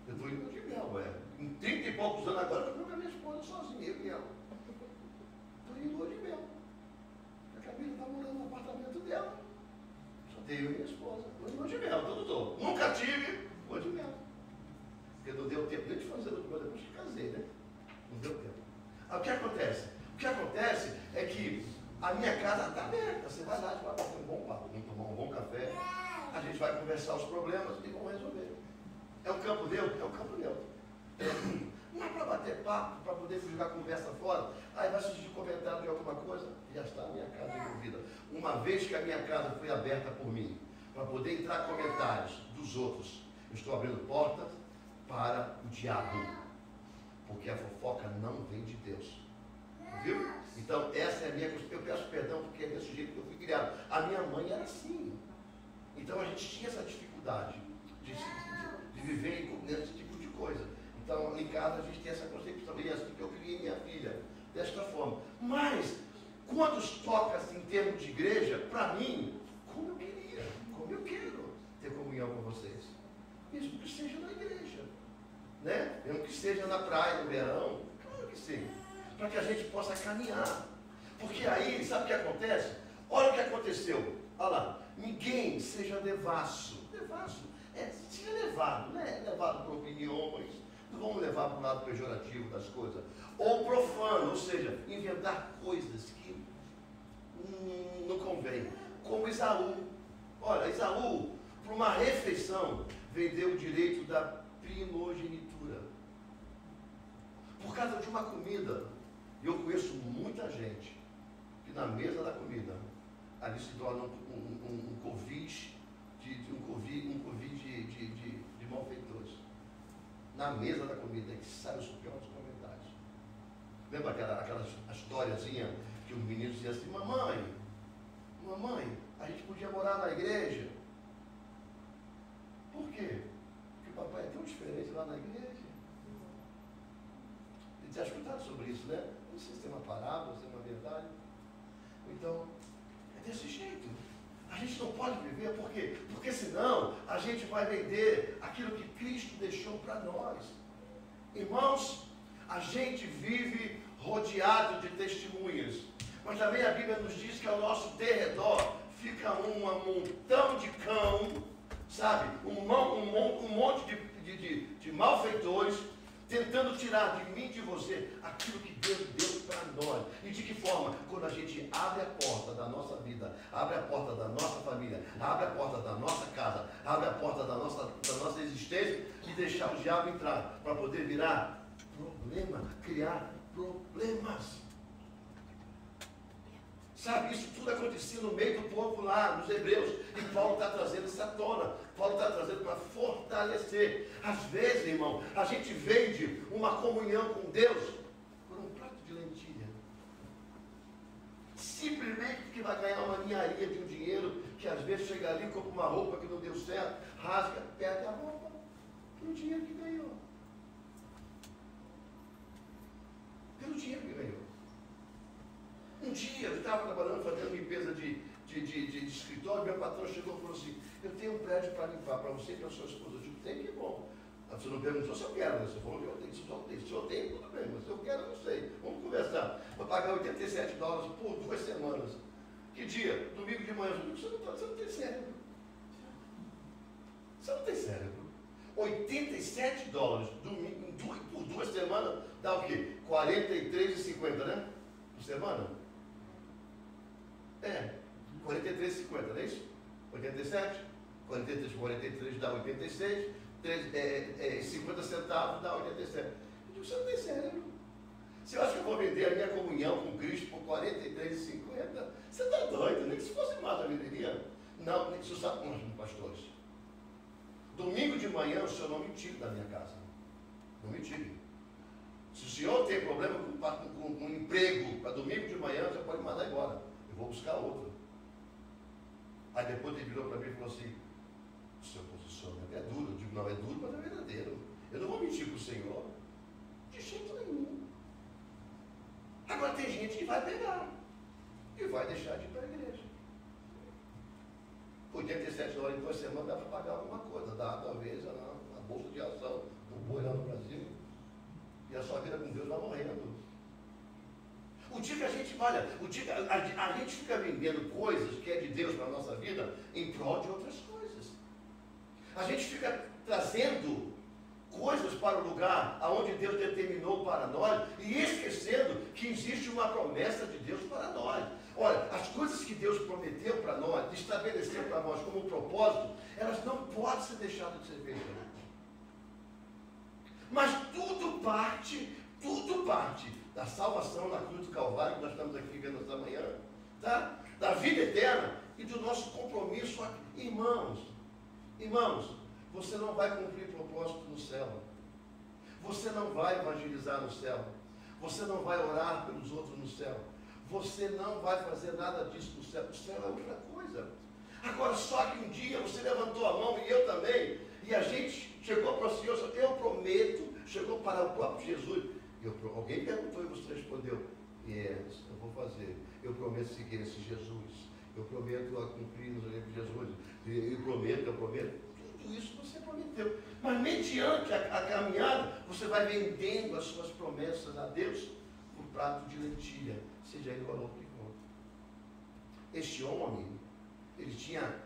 Eu estou em Lua de Mel, Em 30 e poucos anos agora, eu estou com a minha esposa sozinha, eu e ela. Estou em Lua de Mel. A Camila está morando no apartamento dela. Só tenho eu e minha esposa. Estou em Lua de Mel, todo. Nunca tive Lua de Mel. Porque não deu tempo nem de fazer Lua de Mel depois que casei, né? Não deu tempo. O que acontece? O que acontece é que a minha casa está aberta. Você vai lá, a gente vai bater um bom papo, vamos tomar um bom café, a gente vai conversar os problemas e vamos resolver. É um campo neutro? É um campo neutro. Não é para bater papo, para poder jogar conversa fora. Aí vai surgir comentário de alguma coisa, e já está a minha casa envolvida. Uma vez que a minha casa foi aberta por mim, para poder entrar comentários dos outros, eu estou abrindo portas para o diabo. porque a fofoca não vem de Deus. Viu? Então, essa é a minha questão. Eu peço perdão porque é desse jeito que eu fui criado. A minha mãe era assim. Então, a gente tinha essa dificuldade de viver nesse tipo de coisa. Então, em casa, a gente tem essa concepção. E é assim que eu criei minha filha, desta forma. Mas, quando toca-se em termos de igreja, para mim, como eu queria, como eu quero ter comunhão com vocês. Mesmo que seja na igreja. Né? Mesmo que seja na praia, no verão. Claro que sim. Para que a gente possa caminhar. Porque aí, sabe o que acontece? Olha o que aconteceu. Olha lá. Ninguém seja devasso. Devasso seja levado, né? Levado por opiniões. Não vamos levar para o lado pejorativo das coisas. Ou profano, ou seja, inventar coisas que não convém. Como Esaú. Olha, Esaú, para uma refeição, vendeu o direito da primogenitura. Por causa de uma comida. E eu conheço muita gente que na mesa da comida ali se torna um covis de malfeitores. Na mesa da comida, que sai os piores comentários. Lembra aquela historiazinha que os meninos diziam assim: mamãe, a gente podia morar na igreja. Por quê? Porque o papai é tão diferente lá na igreja. Eles já escutaram sobre isso, né? Não sei se tem uma parábola, se tem uma verdade. Então, é desse jeito. A gente não pode viver, por quê? Porque senão a gente vai vender aquilo que Cristo deixou para nós. Irmãos, a gente vive rodeado de testemunhas. Mas também a Bíblia nos diz que ao nosso derredor fica um montão de cão, sabe? Um monte de malfeitores, tentando tirar de mim e de você aquilo que Deus deu para nós. E de que forma? Quando a gente abre a porta da nossa vida, abre a porta da nossa família, abre a porta da nossa casa, abre a porta da nossa existência e deixar o diabo entrar para poder virar problema, criar problemas. Sabe, isso tudo acontecia no meio do povo lá, nos hebreus. E Paulo está trazendo isso à tona. Paulo está trazendo para fortalecer. Às vezes, irmão, a gente vende uma comunhão com Deus por um prato de lentilha. Simplesmente porque vai ganhar uma ninharia de um dinheiro que às vezes chega ali, compra uma roupa que não deu certo, rasga, perde a roupa. Pelo dinheiro que ganhou. Pelo dinheiro que ganhou. Um dia eu estava trabalhando, fazendo limpeza de escritório, meu patrão chegou e falou assim: eu tenho um prédio para limpar para você e para a sua esposa. Eu digo: tem, que bom. Você não perguntou se eu quero, você falou que eu tenho, se eu tenho, tudo bem, mas se eu quero, eu não sei. Vamos conversar. Vou pagar $87 por 2 semanas. Que dia? Domingo de manhã. Eu digo: você não tem cérebro. Você não tem cérebro. $87 domingo, por 2 semanas dá o quê? R$43,50, né? Por semana? 43,50, não é isso? 87? 43 dá 86, 50 centavos dá 87. Eu digo: você não tem cérebro. Você acha que eu vou vender a minha comunhão com Cristo por R$43,50? Você está doido, nem que se fosse mais eu venderia. Não, nem que se você sabe como pastores. Domingo de manhã o senhor não me tire da minha casa. Não me tire. Se o senhor tem problema com um emprego para domingo de manhã, você pode mandar embora. Eu vou buscar outro. Aí depois ele virou para mim e falou assim: o seu posicionamento é duro. Eu digo: não, é duro, mas é verdadeiro. Eu não vou mentir para o Senhor. De jeito nenhum. Agora tem gente que vai pegar e vai deixar de ir para a igreja. $87 em 2 semanas dá para pagar alguma coisa. Dá talvez a bolsa de ação do boi lá no Brasil. E a sua vida com Deus vai morrendo. O dia que a gente, olha, a gente fica vendendo coisas que é de Deus para a nossa vida em prol de outras coisas. A gente fica trazendo coisas para o lugar aonde Deus determinou para nós e esquecendo que existe uma promessa de Deus para nós. Olha, as coisas que Deus prometeu para nós, estabeleceu para nós como um propósito, elas não podem ser deixadas de ser feitas. Mas tudo parte da salvação na cruz do Calvário, que nós estamos aqui vendo esta manhã, tá? Da vida eterna e do nosso compromisso aqui. Irmãos, você não vai cumprir propósito no céu. Você não vai evangelizar no céu. Você não vai orar pelos outros no céu. Você não vai fazer nada disso no céu. O céu é outra coisa. Agora, só que um dia você levantou a mão e eu também, e a gente chegou para o Senhor, eu prometo, chegou para o próprio Jesus. Alguém perguntou e você respondeu, yes, eu vou fazer. Eu prometo seguir esse Jesus. Eu prometo cumprir nos olhos de Jesus. Eu prometo. Tudo isso você prometeu. Mas mediante a caminhada, você vai vendendo as suas promessas a Deus por prato de lentilha, seja ele valor que for. Este homem, ele tinha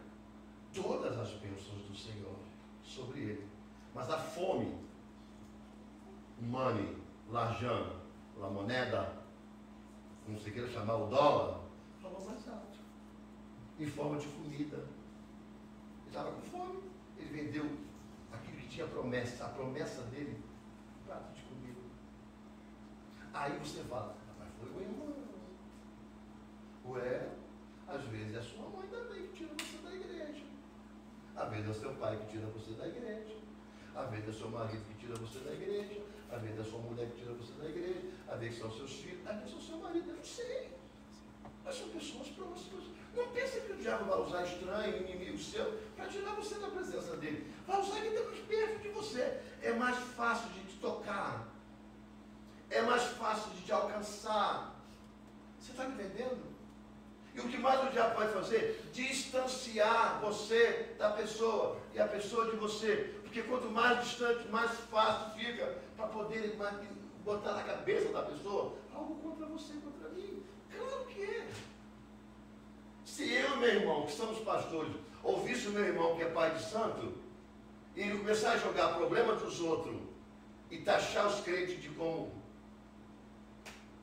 todas as bênçãos do Senhor sobre ele. Mas a fome, money, l'argent, a moneda, como você queira chamar, o dólar, falou mais alto. Em forma de comida. Ele estava com fome. Ele vendeu aquilo que tinha promessa, a promessa dele, um prato de comida. Aí você fala, mas foi o irmão. Ué, às vezes é a sua mãe também que tira você da igreja. Às vezes é o seu pai que tira você da igreja. Às vezes é o seu marido que tira você da igreja. Às vezes é a sua mulher que tira você da igreja. Às vezes são seus filhos. Às vezes é o seu marido, eu não sei. Mas são pessoas próximas. Não pense que o diabo vai usar estranho, inimigo seu, para tirar você da presença dele. Vai usar quem está mais perto de você. É mais fácil de te tocar. É mais fácil de te alcançar. Você está me entendendo? E o que mais o diabo vai fazer? Distanciar você da pessoa e a pessoa de você. Porque quanto mais distante, mais fácil fica para poder botar na cabeça da pessoa algo contra você, contra mim. Claro que é. Se eu e meu irmão, que somos pastores, ouvisse o meu irmão que é pai de santo, e ele começar a jogar problema dos outros e taxar os crentes de como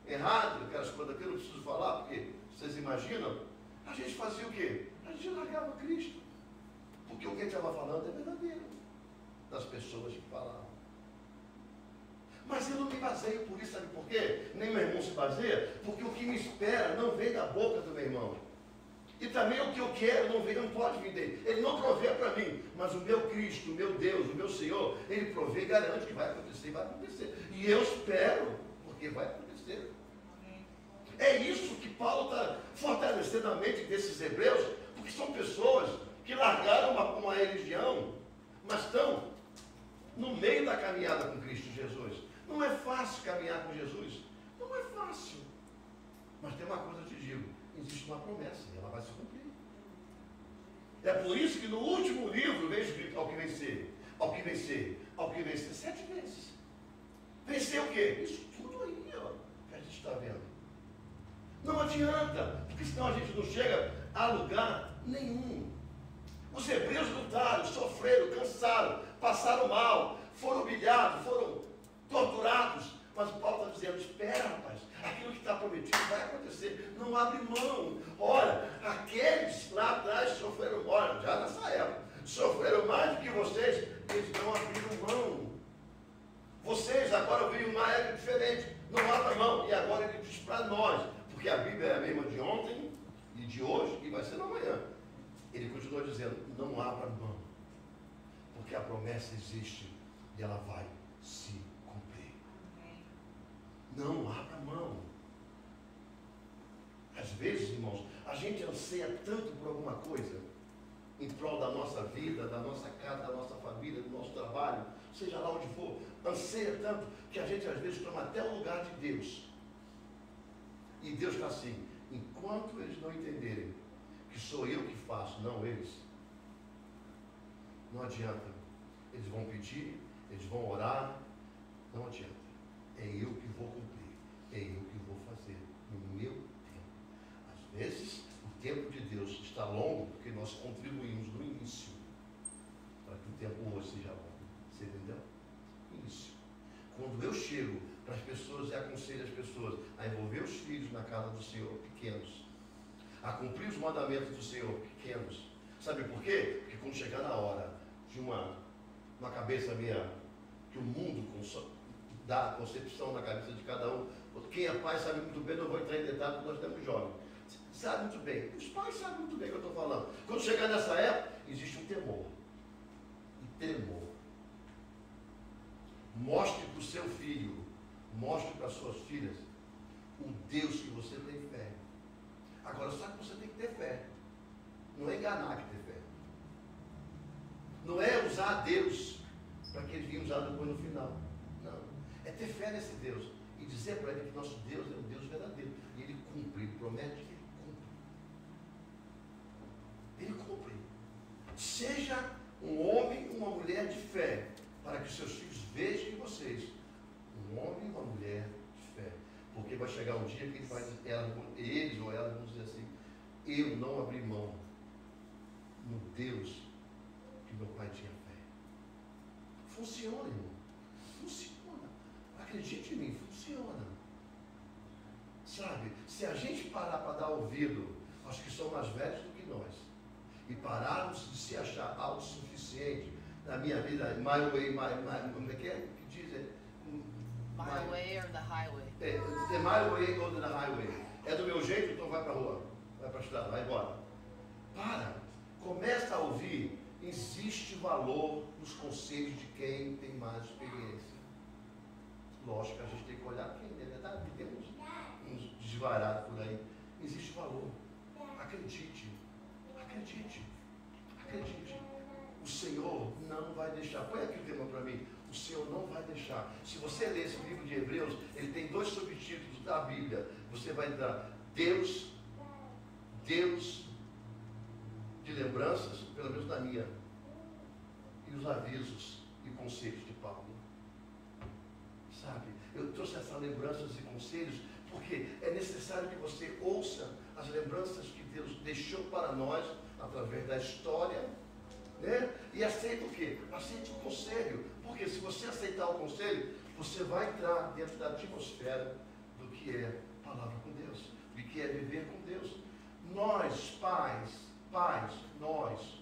errado, aquelas coisas que eu não preciso falar, porque vocês imaginam, a gente fazia o quê? A gente largava Cristo. Porque o que ele estava falando é verdadeiro. Das pessoas que falavam. Mas eu não me baseio por isso, sabe por quê? Nem meu irmão se baseia, porque o que me espera não vem da boca do meu irmão. E também o que eu quero não vem, não pode vir dele. Ele não provê para mim, mas o meu Cristo, o meu Deus, o meu Senhor, ele provê e garante que vai acontecer, vai acontecer. E eu espero, porque vai acontecer. É isso que Paulo está fortalecendo a mente desses hebreus, porque são pessoas que largaram uma religião, mas estão no meio da caminhada com Cristo Jesus. Não é fácil caminhar com Jesus. Não é fácil. Mas tem uma coisa que eu te digo, existe uma promessa e ela vai se cumprir. É por isso que no último livro vem escrito ao que vencer, ao que vencer, ao que vencer, 7 vezes. Vencer o quê? Isso tudo aí, ó, que a gente está vendo. Não adianta, porque senão a gente não chega a lugar nenhum. Os hebreus lutaram, sofreram, cansaram, passaram mal, foram humilhados, foram torturados. Mas Paulo está dizendo, espera, rapaz, aquilo que está prometido vai acontecer, não abre mão. Olha, aqueles lá atrás sofreram, olha, já nessa época, sofreram mais do que vocês, eles não abriram mão. Vocês agora vivem uma época diferente, não abram mão. E agora ele diz para nós, porque a Bíblia é a mesma de ontem e de hoje, e vai ser amanhã. Ele continua dizendo, não abra mão, porque a promessa existe e ela vai se cumprir. Não abra mão. Às vezes, irmãos, a gente anseia tanto por alguma coisa, em prol da nossa vida, da nossa casa, da nossa família, do nosso trabalho, seja lá onde for, anseia tanto, que a gente às vezes toma até o lugar de Deus. E Deus está assim, enquanto eles não entenderem que sou eu que faço, não eles, não adianta. Eles vão pedir, eles vão orar, não adianta. É eu que vou cumprir, é eu que vou fazer no meu tempo. Às vezes, o tempo de Deus está longo porque nós contribuímos no início, para que o tempo hoje seja longo. Você entendeu? Início. Quando eu chego para as pessoas e aconselho as pessoas a envolver os filhos na casa do Senhor, pequenos, a cumprir os mandamentos do Senhor, pequenos. Sabe por quê? Porque quando chegar na hora de uma cabeça minha, que o mundo dá a concepção na cabeça de cada um, quem é pai sabe muito bem, não vou entrar em detalhes porque nós temos jovens, sabe muito bem, os pais sabem muito bem o que eu estou falando. Quando chegar nessa época, existe um temor, e temor, Mostre para o seu filho, mostre para as suas filhas o Deus que você tem fé. Agora, sabe que você tem que ter fé. Não é enganar que ter fé. Não é usar Deus para que ele venha usar depois no final. Não. É ter fé nesse Deus. E dizer para ele que nosso Deus é um Deus verdadeiro. E ele cumpre, ele promete que ele cumpre. Ele cumpre. Seja um homem e uma mulher de fé, para que os seus filhos vejam em vocês um homem e uma mulher de fé. Porque vai chegar um dia que eles ou elas vão dizer assim: eu não abri mão no Deus que meu pai tinha fé. Funciona, irmão. Funciona. Acredite em mim, funciona. Sabe, se a gente parar para dar ouvido aos que são mais velhos do que nós, e pararmos de se achar autossuficiente na minha vida, my way, como é que é? Que diz? My way or the highway? The my way or the highway. É do meu jeito, então vai para a rua, vai para a estrada, vai embora. Começa a ouvir. Existe valor nos conselhos de quem tem mais experiência. Lógico que a gente tem que olhar quem, é verdade? Tem uns desvarados por aí. Existe valor. Acredite. Acredite. Acredite. O Senhor não vai deixar. Põe aqui o tema para mim. O Senhor não vai deixar. Se você ler esse livro de Hebreus, ele tem 2 subtítulos da Bíblia. Você vai entrar Deus de lembranças, pelo menos da minha, e os avisos e conselhos de Paulo. Sabe, eu trouxe essas lembranças e conselhos porque é necessário que você ouça as lembranças que Deus deixou para nós através da história, né? E aceita o quê? Aceite o conselho, porque se você aceitar o conselho, você vai entrar dentro da atmosfera do que é palavra com Deus, do que é viver com Deus. Nós, pais, nós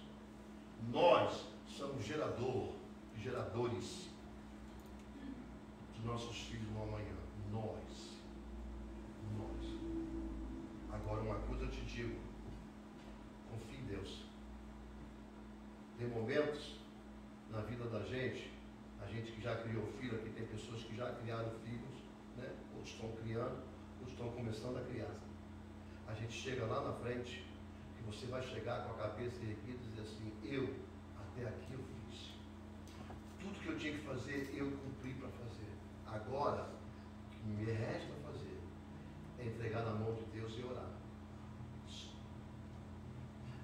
somos geradores de nossos filhos no amanhã. Nós. Agora, uma coisa eu te digo: confie em Deus. Tem momentos na vida da gente, a gente que já criou filho, aqui tem pessoas que já criaram filhos, né? Outros estão criando, outros estão começando a criar. A gente chega lá na frente, que você vai chegar com a cabeça erguida e dizer assim: eu, até aqui eu fiz. Tudo que eu tinha que fazer, eu cumpri para fazer. Agora, o que me resta fazer é entregar na mão de Deus e orar.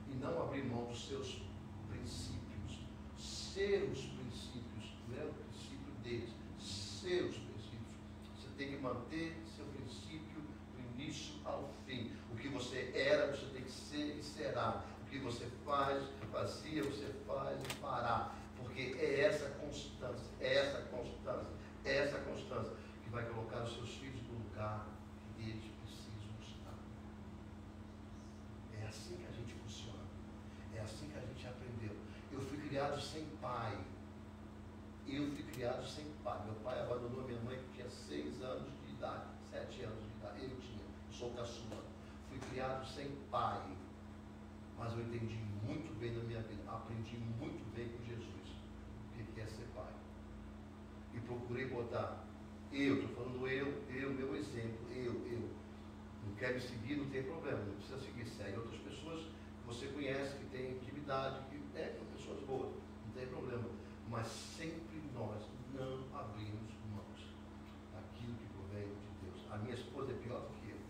E não abrir mão dos seus princípios. Seus princípios, não é o princípio deles. Seus princípios. Você tem que manter seu princípio do início ao fim. O que você era, você tem que ser e será. O que você fazia, você faz e fará. Porque é essa constância que vai colocar os seus filhos no lugar que eles precisam estar. É assim que a gente funciona. É assim que a gente aprendeu. Eu fui criado sem pai. Meu pai abandonou minha mãe que tinha 6 anos de idade, 7 anos de idade. Eu sou caçula. Fui criado sem pai. Mas eu entendi muito bem na minha vida. Aprendi muito bem com Jesus o que é ser pai. E procurei botar estou falando meu exemplo, eu. Não quer me seguir, não tem problema, não precisa seguir. Segue outras pessoas que você conhece, que tem intimidade, que são pessoas boas, não tem problema. Mas sempre nós não abrimos mãos daquilo que provém de Deus. A minha esposa é pior do que eu.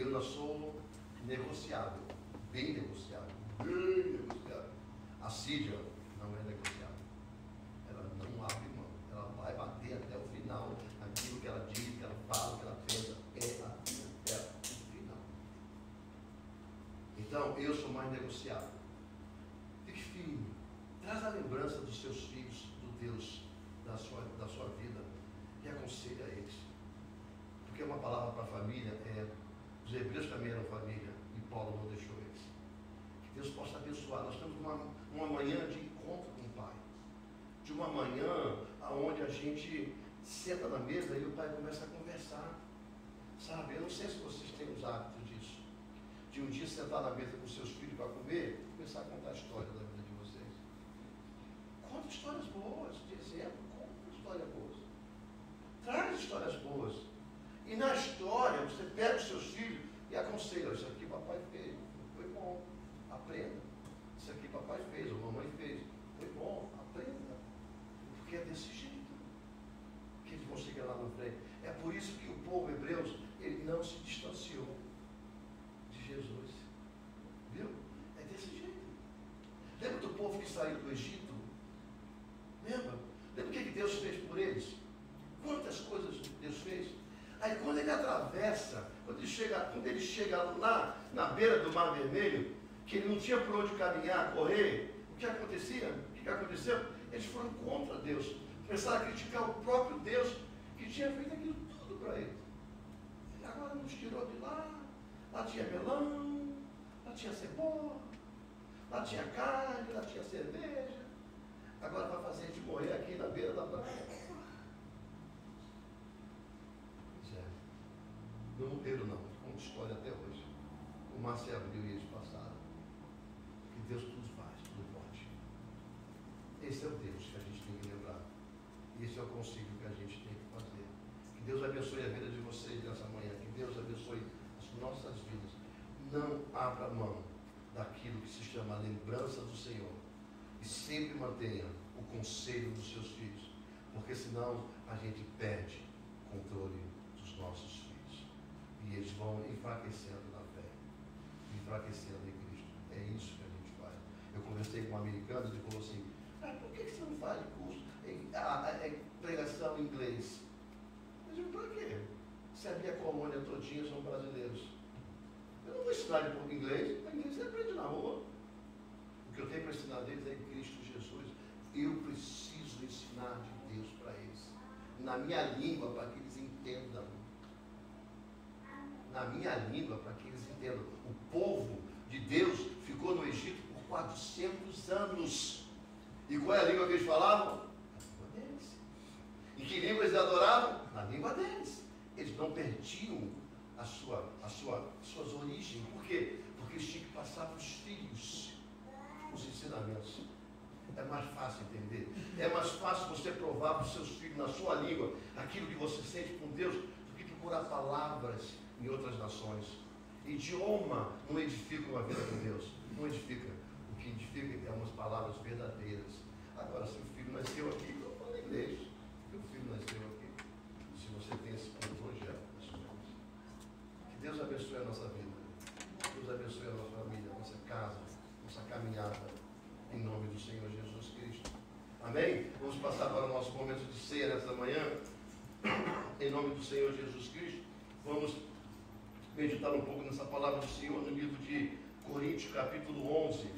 Eu não sou negociável, bem negociável. A Cídia não é negociável. Ela não abre mão. Ela vai bater até o final. Aquilo que ela diz, que ela fala, que ela pensa, é até o final. Então, eu sou mais negociável. Fique firme. Traz a lembrança dos seus filhos, do Deus da sua vida, e aconselha eles. Porque uma palavra para a família os hebreus também eram família, e Paulo não deixou eles. Que Deus possa abençoar. Nós temos uma manhã de encontro com o Pai. De uma manhã onde a gente senta na mesa e o Pai começa a conversar. Sabe, eu não sei se vocês têm os hábitos disso. De um dia sentar na mesa com seus filhos para comer, começar a contar a história da vida de vocês. Conta histórias boas, de exemplo, conta uma história saíram do Egito? Lembra? Lembra o que Deus fez por eles? Quantas coisas Deus fez? Aí quando ele atravessa, quando ele chega lá na beira do Mar Vermelho, que ele não tinha por onde caminhar, correr, o que acontecia? O que aconteceu? Eles foram contra Deus. Começaram a criticar o próprio Deus, que tinha feito aquilo tudo para ele. Ele agora nos tirou de lá. Lá tinha melão, lá tinha cebola, lá tinha carne, lá tinha cerveja. Agora vai fazer a gente morrer aqui na beira da praia. Pois é. Não morreram não, conta história até hoje. O mar se abriu e eles passaram. Que Deus tudo faz, tudo pode. Esse é o Deus que a gente tem que lembrar. Esse é o conselho que a gente tem que fazer. Que Deus abençoe a vida de vocês nessa manhã. Que Deus abençoe as nossas vidas. Não abra mão daquilo que se chama lembrança do Senhor. E sempre mantenha o conselho dos seus filhos. Porque senão a gente perde o controle dos nossos filhos. E eles vão enfraquecendo na fé. Enfraquecendo em Cristo. É isso que a gente faz. Eu conversei com um americano e ele falou assim, por que você não faz curso em pregação em inglês? Eu digo, para quê? Se a minha colônia todinha são brasileiros. Eu não vou ensinar ele por inglês, a inglês você aprende na rua. O que eu tenho para ensinar deles é em Cristo Jesus. Eu preciso ensinar de Deus para eles. Na minha língua, para que eles entendam. Na minha língua, para que eles entendam. O povo de Deus ficou no Egito por 400 anos. E qual é a língua que eles falavam? A língua deles. Em que língua eles adoravam? Na língua deles. Eles não perdiam as suas origens. Por quê? Porque eles tinham que passar para os filhos os ensinamentos. É mais fácil entender. É mais fácil você provar para os seus filhos na sua língua aquilo que você sente com Deus do que procurar palavras em outras nações. Idioma não edifica uma vida com Deus. Não edifica. O que edifica é umas palavras verdadeiras. Agora, se o filho nasceu aqui, não fala inglês. Se o filho nasceu aqui, se você tem esse projeto das coisas. Que Deus abençoe a nossa vida. Deus abençoe a nossa família, a nossa casa, nossa caminhada. Em nome do Senhor Jesus Cristo. Amém? Vamos passar para o nosso momento de ceia nessa manhã. Em nome do Senhor Jesus Cristo. Vamos meditar um pouco nessa palavra do Senhor no livro de Coríntios, capítulo 11.